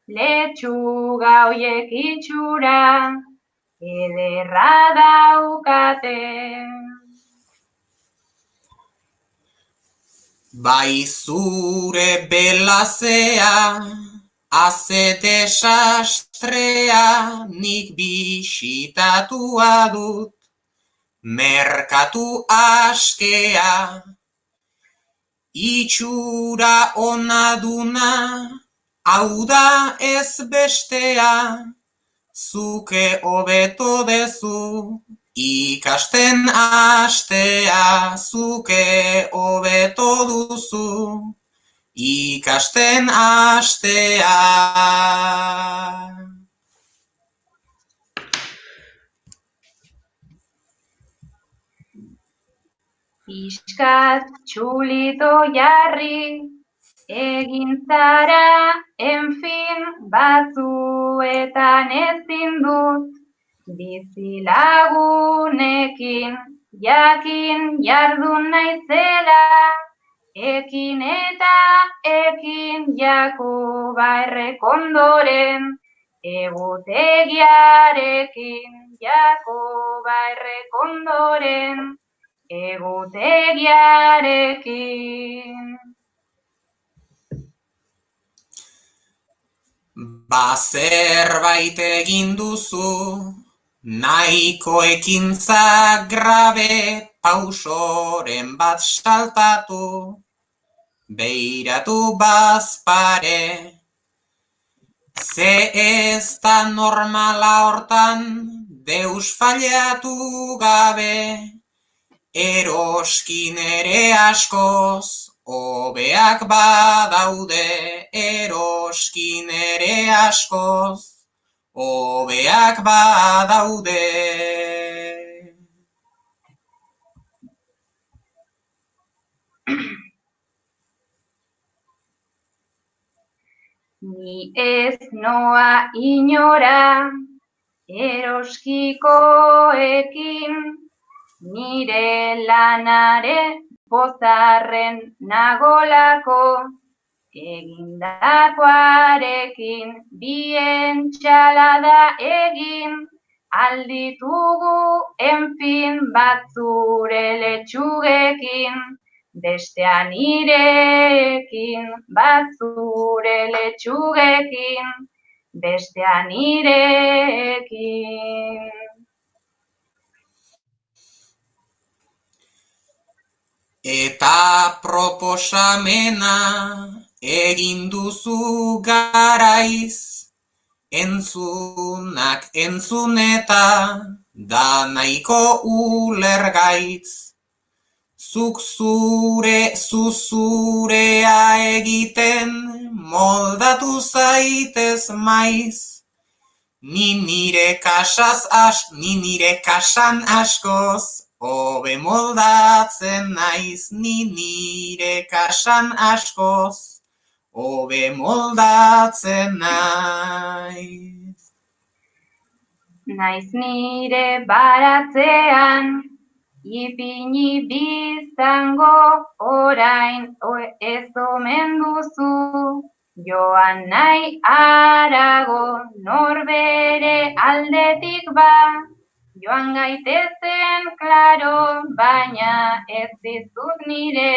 letxuga hoiek itxura, ederra daukate. Bai zure belazea, haze desastrea, nik bisitatua dut, merkatu askea, itxura ona duna, hau da ez bestea, zuke hobeto dezu, ikasten astea, zuke hobeto duzu, ikasten astea. Piskat txulito jarri, egin zara, enfin, batzuetan ezin dut, bizilagunekin, jakin jardun naizela, ekin eta ekin Jakoba errekondoren, egutegiarekin Jakoba errekondoren, egutegiarekin. Zerbait egin duzu, nahiko ekintza grabe, pausoren bat saltatu, beiratu bazpare. Ze ez da normala hortan, deus fallatu gabe, eroskin ere askoz, hobeak badaude, eroskin ere askoz, hobeak badaude. Ni ez noa inora, eroskikoekin, nire lanare pozarren nagolako, egindakoarekin bien txalada egin, alditugu enfin batzure letxugekin, bestean nirekin batzure letxugekin, bestean nirekin. Eta proposamena egin duzu garaiz, entzunak entzuneta da nahiko ulergaitz. Zuk zurea egiten moldatu zaitez maiz, ni nire kasan askoz hobe moldatzen naiz ni nire kasan askoz, hobe moldatzen naiz. Naiz nire baratzean, ipini biztango orain ez omen duzu, joan nahi arago norbere aldetik ba, joan gaitezen klaro, baina ez dizut nire,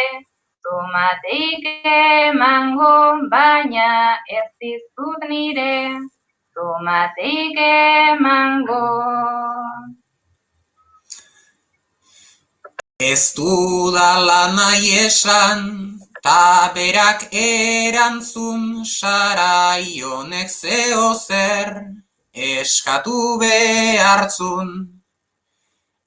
tomateik emango, baina ez dizut nire, tomateik emango. Ez dudala nahi esan, ta berak erantzun, sarai honek zeo zer, eskatu behartzun.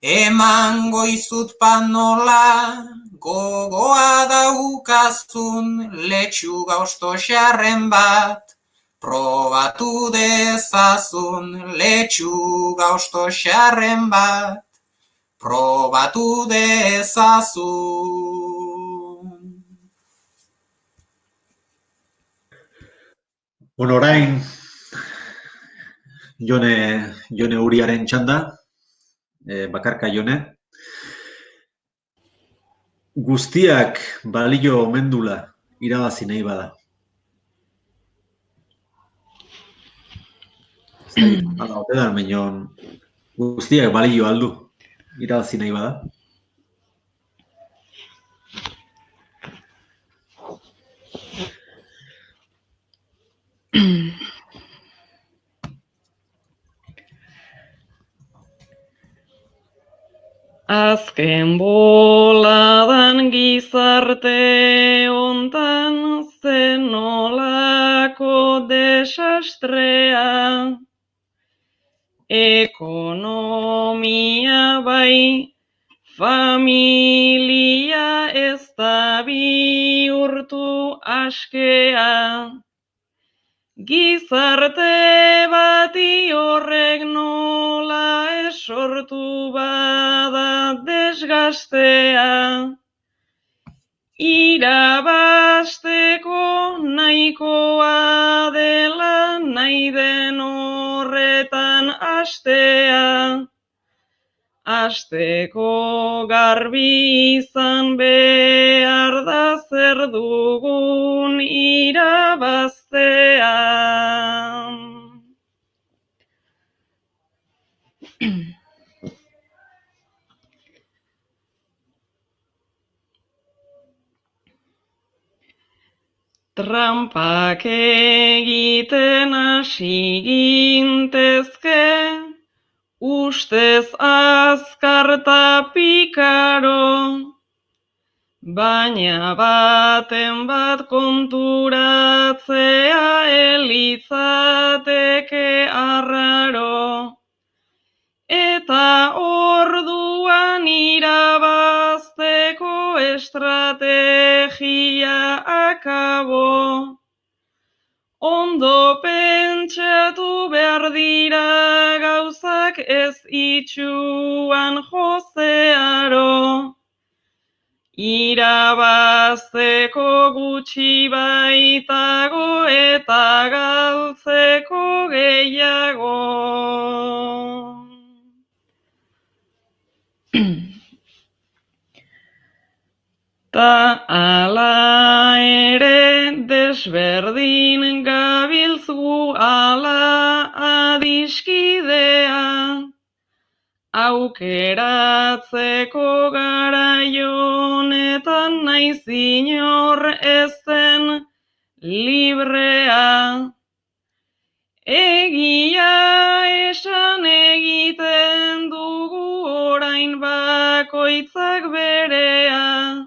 Emango izut panola, gogoa daukazun, letxuga ostoxarren bat, probatu dezazun, letxuga ostoxarren bat, probatu dezazun. Bueno, orain, Jone Uriaren txanda, bakarka Jone. Guztiak balio omen dula irabazi nahi bada. Hala, ote da, menion, guztiak balio aldu irabazi nahi bada. Azken boladan gizarte hontan zen nolako desastrea, ekonomia bai, familia ez da bihurtu askea, gizarte bati horrek nola sortu bada desgastea, irabasteko nahikoa dela nahi den horretan astea, asteko garbi izan behar da zer dugun irabaztea. Trampak egiten hasi gintezke, ustez azkar ta pikaro, baina baten bat konturatzea elitzateke arraro, eta orduan irabazteko estrategia akabo. Ondo pentsatu behar dira gauzak ez itxuan jozearo. Irabazteko gutxi baitago eta galtzeko gehiago. Ta ala ere desberdin gabiltzu ala adiskidea, aukeratzeko garaionetan naiz inor ezen librea. Egia esan egiten dugu orain bakoitzak berea,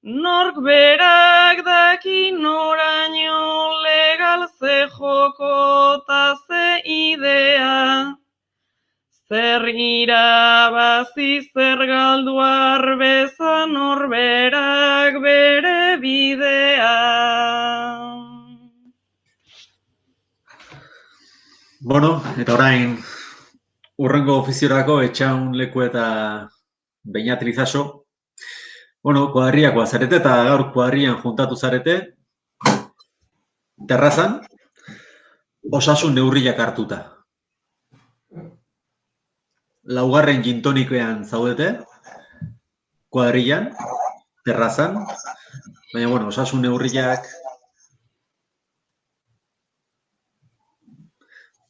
nork berak daki noraino legal ze joko ta ze idea, zer irabazi zer galdu arbeza norberak bere bidea. Bueno, eta orain, urrengo ofiziorako etxaun leku eta Beñat Lizaso. Bueno, kuadrillakoa zarete eta gaur kuadrillan juntatu zarete, terrazan, osasun neurriak hartuta. Laugarren gintonikoean zaudete, kuadrillan, terrazan, baina, bueno, osasun neurriak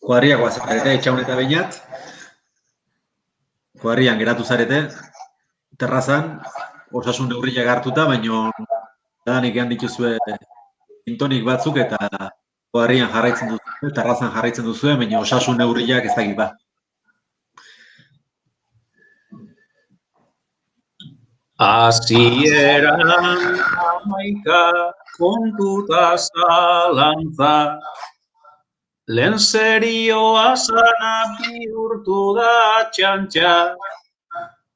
kuadrillakoa zarete, Etxaun eta Beñat, kuadrillan geratu zarete, terrazan, osasun neurriak hartuta, baina danik egan dituzue gintonik batzuk eta kuadrillan jarraitzen duzue, terrazan jarraitzen duzue, baina osasun neurriak ez dakit ba. Hasieran 11 kontuta zalantza, lehen serioa sana bihurtu da txantxa,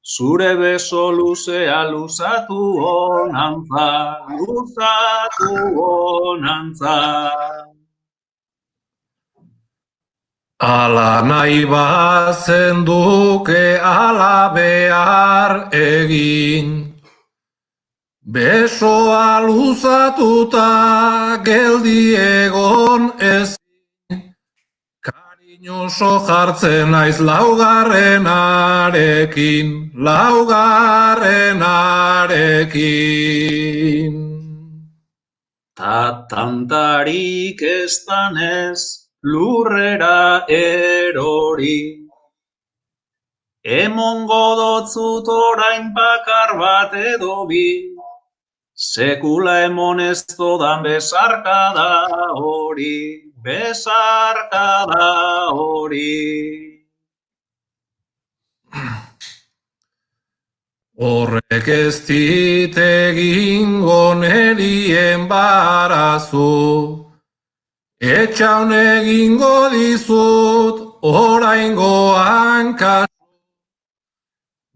zure beso luzea luzatu honantza. Ala nahi bazen duke ala behar egin, besoa luzatuta geldi egon ezin, kariñoso jartzen naiz laugarrenarekin. Ta tantarik ez danez lurrera erori, emongo dotzut orain bakar bat edo bi, sekula emon ez dodan besarkada hori. Horrek ez dit egingo neri enbarazu, Etxaun egingo dizut oraingoan kasu,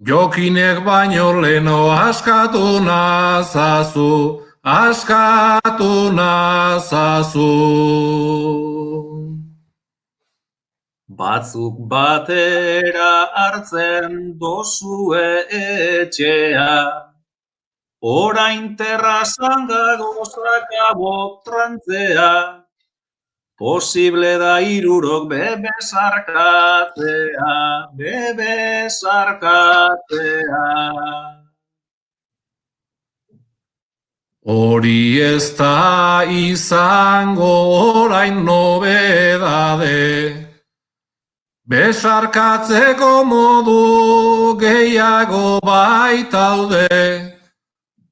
jokinek baino leno askatu nazazu. Batzuk batera hartzen dozue etxea, orain terrazan gagozak abotrantzea, posible da hirurok bebesarkatzea. Hori ez da izango orain nobedade, besarkatzeko modu gehiago baitaude,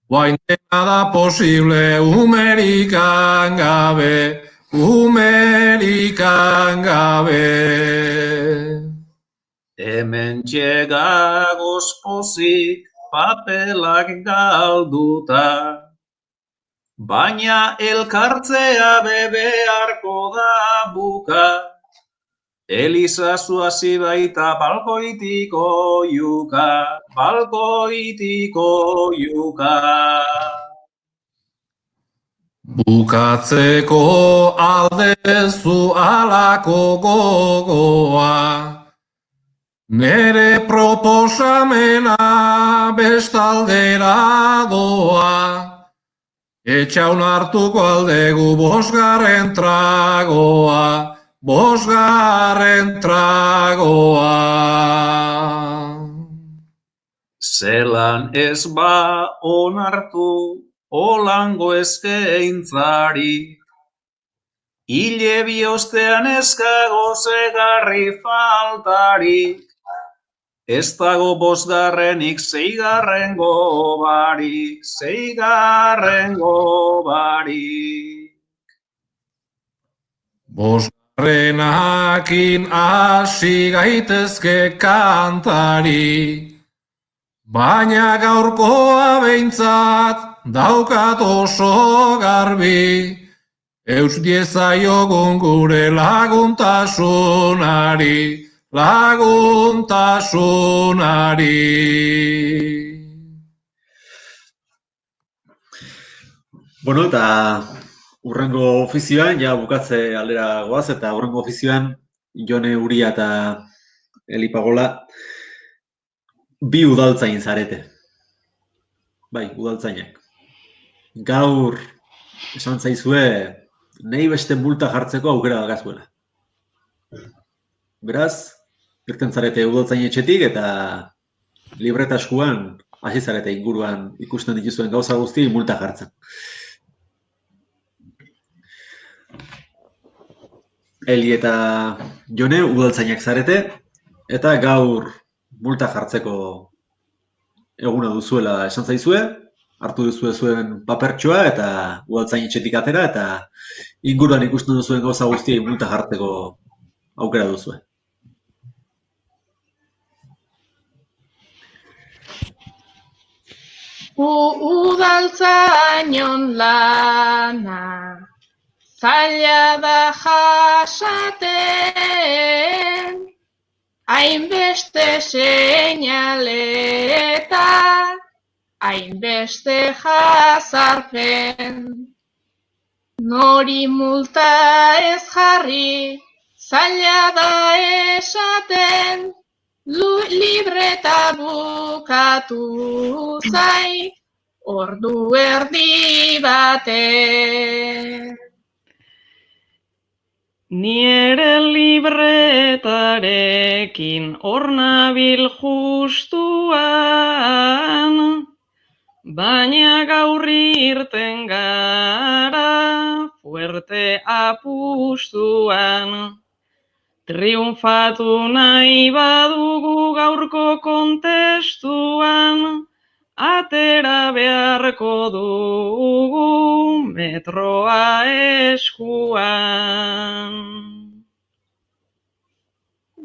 guain dena da posible umerikan gabe. Hemen txegagoz pozik papelak galduta, baina elkartzea bebearko da buka, Elizazu hasi baita balkoitiko yuka. Bukatzeko aldezu alako gogoa, nere proposamena bestaldera doa, Etxaun hartuko aldegu 5. tragoa. Zelan ez ba onartu olango eskaintzari, hile biostean eskago zegarri faltarik, ez dago 5. 6. barik. 5. hasi gaitezke kantari, baina gaurkoa behintzat daukat oso garbi, eus diezaiogun gure laguntasunari. Bueno, eta urrengo ofizioan, ja bukatze aldera goaz, eta urrengo ofizioan Jone Uria eta Eli Pagola bi udaltzain zarete. Bai, udaltzainak. Gaur esan zaizue nahi beste multa jartzeko aukera dakazuela. Beraz, irten zarete udaltzain etxetik eta libreta eskuan hasi zarete inguruan ikusten dituzuen gauza guzti multa jartzen. Eli eta Jone udaltzainak zarete eta gaur multa jartzeko eguna duzuela esan zaizue, hartu duzue zuen papertxoa eta udaltzain etxetik atera eta inguruan ikusten duzuen gauza guztiei multa jartzeko aukera duzue. Udaltzainon lana zaila da jasaten, hainbeste seinale eta hainbeste jazarpen. Nori multa ez jarri, zaila da esaten, libreta bukatu zait, ordu erdi baten. Ni ere libretarekin hor nabil justuan, baina gaur irten gara fuerte apustuan. Triunfatu nahi badugu gaurko kontestuan, atera beharko dugu metroa eskuan.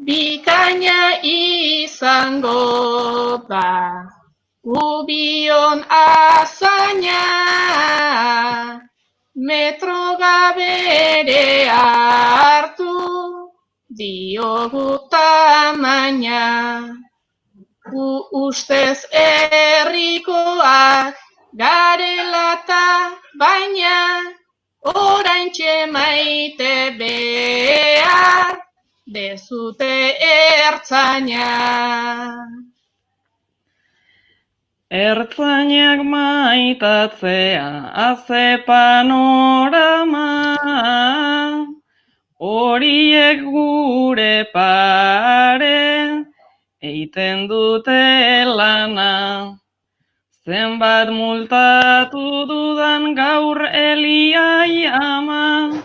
Bikaina izango da gubion azaina, metro gabere hartu diogu tamaina. Ustez herrikoak garelata, baina oraintxe maite behar dezute ertzaina. Ertzainak maitatzea haze panorama, horiek gure pare eiten dute lana. Zenbat multatu dudan gaur Eliai ama,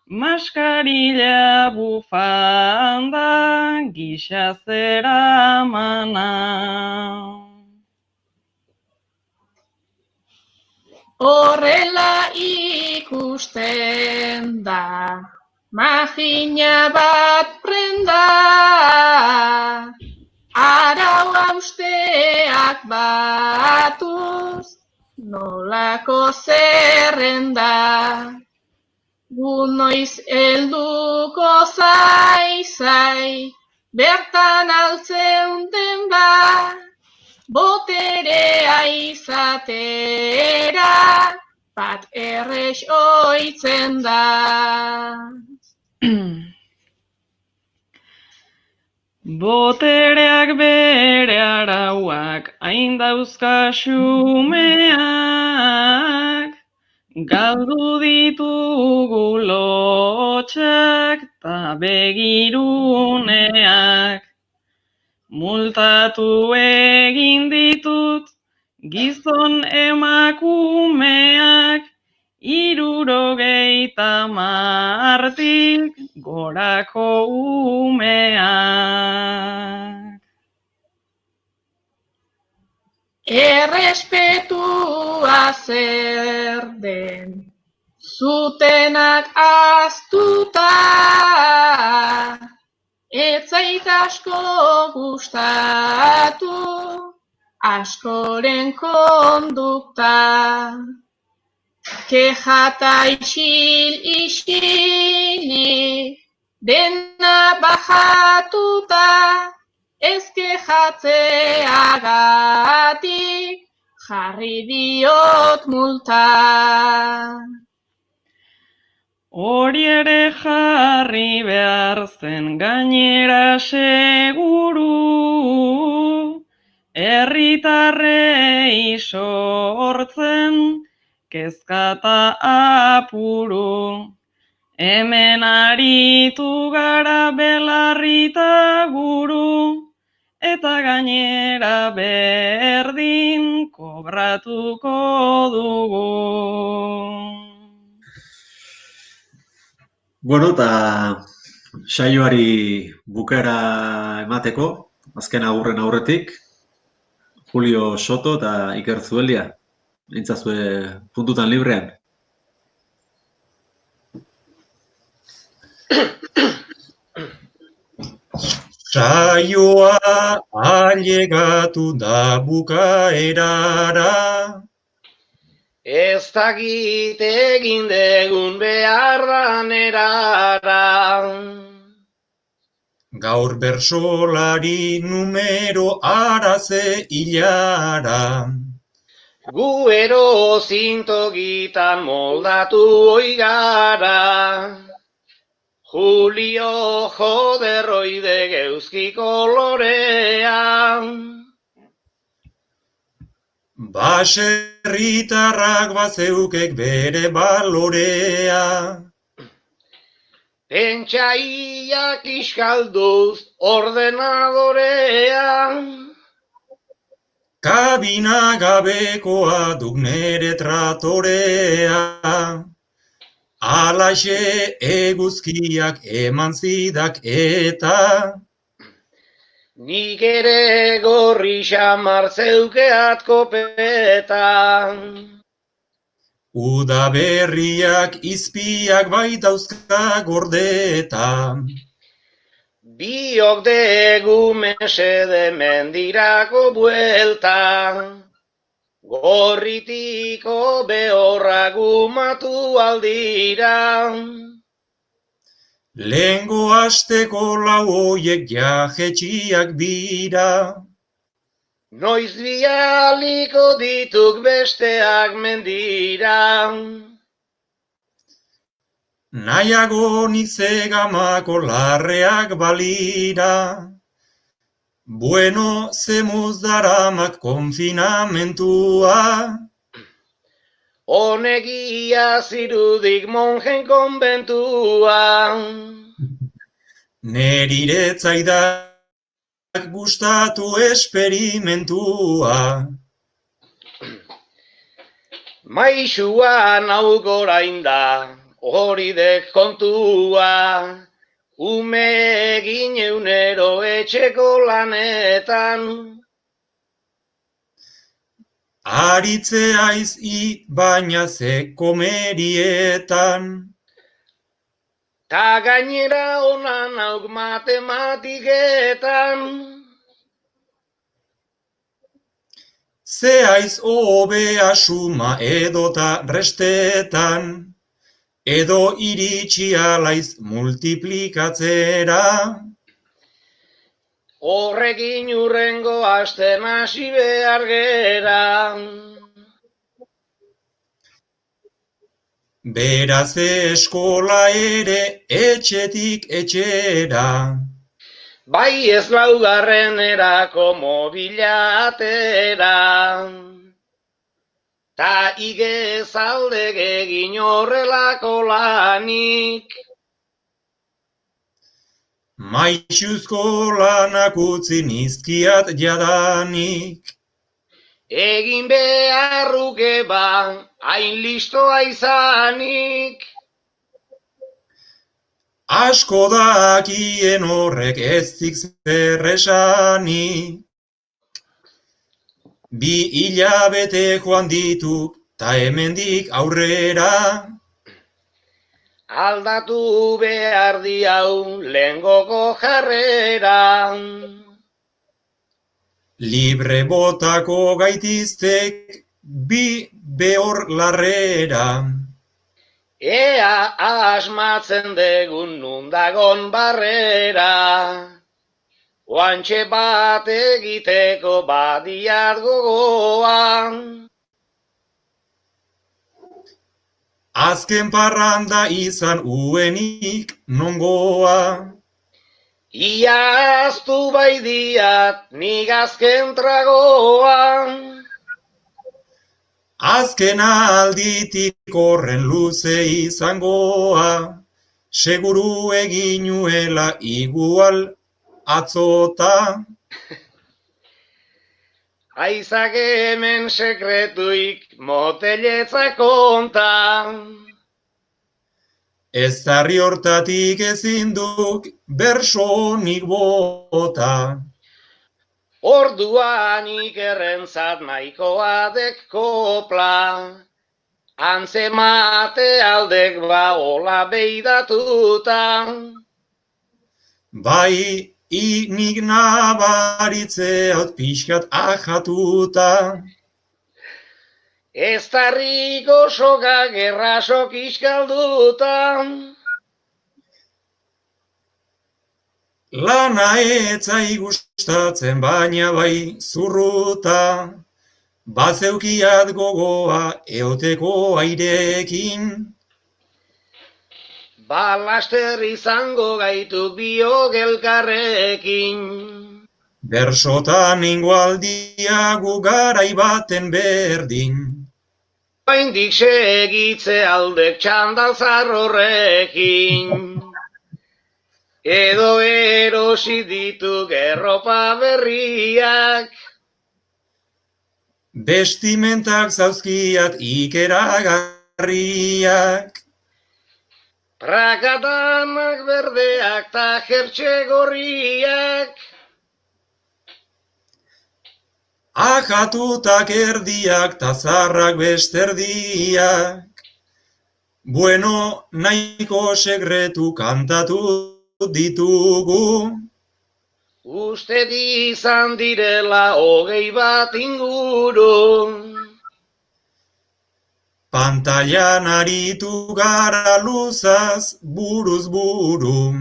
maskarilla bufanda gisa zeramana. Horrela ikusten da, magina bat prenda, arau hausteak batuz, nolako zerrenda. Gu noiz helduko zai, bertan altzeunden ba, boterea izatera, bat errex oitzen da. Botereak bere arauak hain dauzka xumeak, galdu ditugu lotxak ta begiruneak. Multatu egin ditut gizon emakumeak, 60 gorako umeak. Errespetua zer den, zutenak ahaztuta, ez zait asko gustatu, askoren kondukta. Kejata isili, dena bajatuta, ez kejatzeagatik jarri diot multa. Hori ere jarri behar zen gainera seguru, herritarrei sortzen, kezkata apuru. Hemen aritu gara belarrita guru, eta gainera berdin kobratuko dugu. Bueno, eta saioari bukaera emateko, azken agurren aurretik, Julio Soto eta Iker Zubelia, eintzazue puntutan librean. Saioa ailegatu da bukaerara, Ez dakit egin degun beharran erara. gaur bersolari numero araze hilara. Gu ero zintogitan moldatu oigara. Julio joderroide geuzki kolorea. Baserritarrak bazeukek bere balorea. Pentsaiak iskalduz ordenadorea. Kabina gabekoa duk nere tratorea. Alaxe eguzkiak eman zidak eta. Nik ere gorri xamar zeukeat kopeta. Uda berriak izpiak baitauzka gordeta. Biok degu mesede mendirako buelta. Gorritiko behorra gumatu aldira. Lehengo asteko lau hoiek jajetxiak bira. Noiz bialiko dituk besteak mendira. Nahiago nik zegamako larreak balira. Bueno, zemuz daramak konfinamentua. Honegia zirudik monjen konbentua. Neriretzaidak gustatu esperimentua. Maixua nauk orain da, hori dek kontua. Ume egin eunero etxeko lanetan. Aritzeaiz baina ze komerietan. Ta gainera ona nauk matematiketan. Zeaiz hobea suma edota restetan. Edo iritsi alaiz multiplikatzera. Horrekin urrengo asten hasi behar gera. Beraz eskola ere etxetik etxera. Bai ez laugarrenerako mobilatera. Ta igez alde egin horrelako lanik. Maixuzko lanak utzi nizkiat jadanik. Egin beharruke ba, hain listoa izanik. Asko dakien horrek ez zik zer esanik. Bi hilabete joan dituk, ta hemendik aurrera. Aldatu behar diau lehengoko jarrera. Libre botako gaitiztek bi behor larrera. Ea asmatzen degun nundagon barrera. Oantxe bat egiteko badiat gogoan. Azken parranda izan uenik nongoa. Ia aztu bai diat nik azken tragoan. Azken alditik horren luze izangoa, seguru egin nuela igual atzota. Aizak hemen sekretuik moteletza konta. Ez zarri hortatik ezin duk bersonik bota. Orduan ikerrentzat nahikoa dek kopla. Antzemate aldek ba hola beidatuta. Bai, nik nabaritzeot pixkat ajatuta. Ez tarriko sokak errasok iskalduta. Lana etzai gustatzen baina bai zurruta. Bazeukiat gogoa eoteko airekin. Balaster izango gaitu biok elkarrekin. Bersotan ingoaldia gu garai baten berdin. Oraindik segitze aldek txandal zarrorrekin. Edo erosi dituk erropa berriak. Bestimentak zauzkiat ikeragarriak. Prakatanak berdeak ta jertxe gorriak. Ajatutak erdiak ta zarrak besterdiak. Bueno, nahiko sekretu kantatu ditugu. Uste izan direla 20 inguru. Pantailan aritu gara luzaz buruz buru.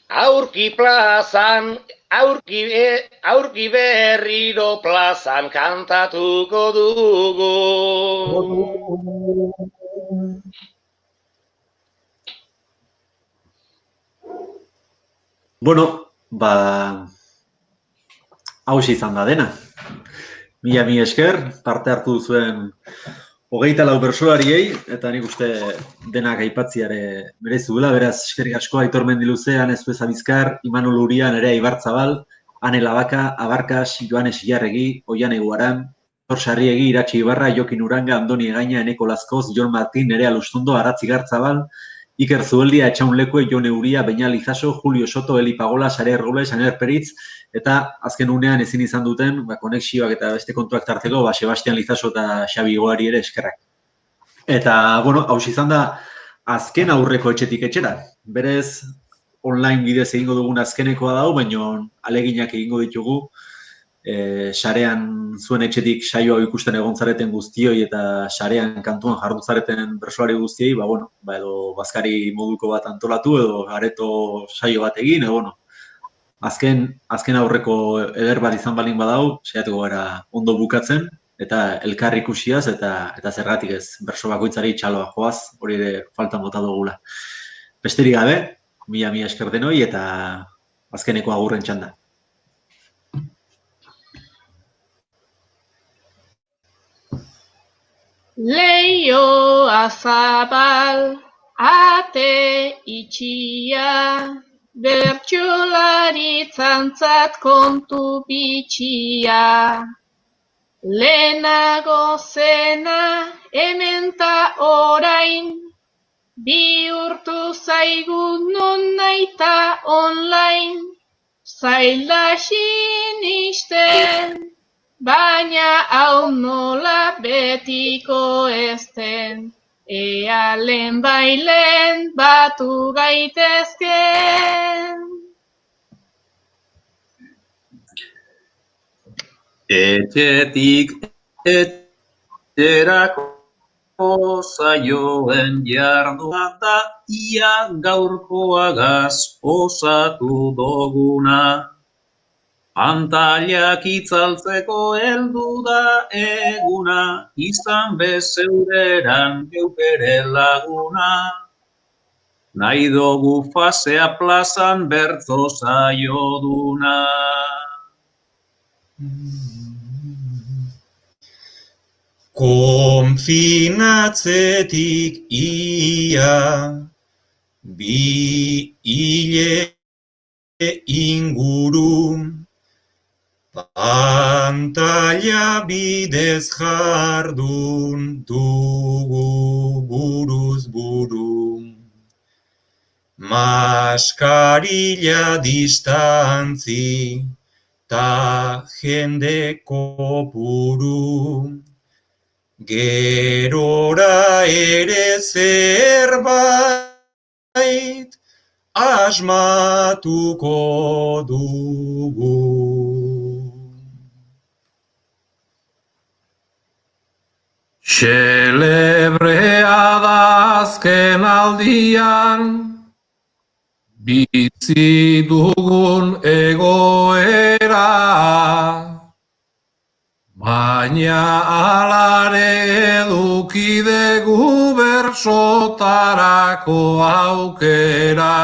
Aurki plazan, aurki berriro plazan kantatuko dugu. Bueno, hauxe izan da dena. Mila esker, parte hartu duzuen 24 bersolariei, eta nik uste denak aipatziare merezi duela, beraz, eskerrik asko Aitor Mendiluze, Ane Zueza Bizkar, Imanol Uria, Nerea Ibarzabal, Ane Labaka, Abarkas, Joanes Ilarregi, Oiane Guaran, Tor Sarriegi, Iratxe Ibarra, Jokin Uranga, Andoni Egaina, Eneko Lazkoz, Jon Martin, Nerea Lustondo, Aratzi Gartzabal, Iker Zubeldia, Etxaun Lekue, Jone Uria, Beñal Izaso, Julio Soto, Eli Pagola, Sare Robles, Aner Peritz, eta azken unean ezin izan duten, konexioak eta beste kontuak tarteko, Sebastian Lizaso eta Xabi Goari ere eskerrak. Eta, bueno, hauxe izan da azken aurreko etxetik etxera. Berez, online bidez egingo dugun azkenekoa dau, baina aleginak egingo ditugu, sarean zuen etxetik saioa ikusten egon zareten guztioi eta sarean kantuan jardu zareten bersolari guztiei, edo bazkari moduko bat antolatu edo areto saio bat egin, edo, azken aurreko eder bat izan balin badau, saiatuko gara ondo bukatzen, eta elkar ikusiaz, eta zergatik ez, berso bakoitzari txaloa joaz, hori ere faltan bota dugula. Besterik gabe, mila esker denoi, eta azkeneko agurren txanda. Leioa zabal, ate itxia, bertsolaritzantzat kontu bitxia. Lehenago zena hemen ta orain, bihurtu zaigu non naita online, zaila sinisten. Baina hau nola betiko ezten, ea lehen bailen batu gaitezken. Etxetik etxerako zaioen jardua da ia gaurkoagaz osatu doguna. Pantailak itzaltzeko heldu da eguna, izan bezeureran geukere laguna. nahi dugu fasea plazan bertzo zaioduna. Konfinatzetik ia 2 hile inguru, pantalla bidez jardun dugu buruz buru. Maskarilla distantzi ta jende kopuru. Gerora ere zerbait asmatuko dugu. Xelebrea da azken aldian, bizi dugun egoera, baina alare eduki dugu bersotarako aukera.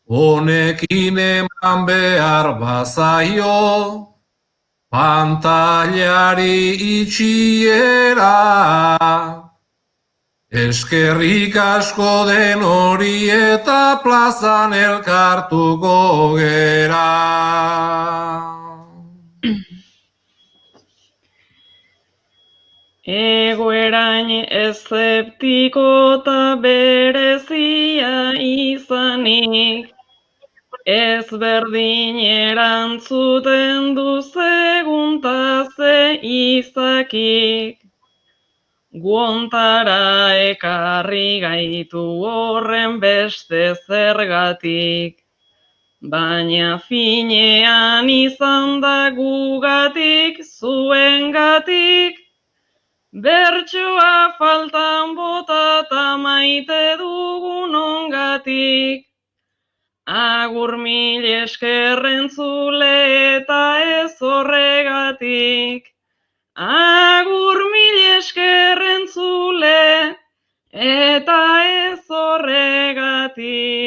Honekin eman behar bazaio, pantailari itxiera. Eskerrik asko den hori eta plazan elkartuko gera. Egoerain eszeptiko eta berezia izanik, ezberdin erantzuten du segunta ze izakik. Guontara ekarri gaitu horren beste zergatik, baina finean izan da gugatik, zuengatik, bertsoa faltan bota ta maite dugun ongatik. Agur mil esker entzule eta ez horregatik. Agur mil esker entzule eta ez horregatik.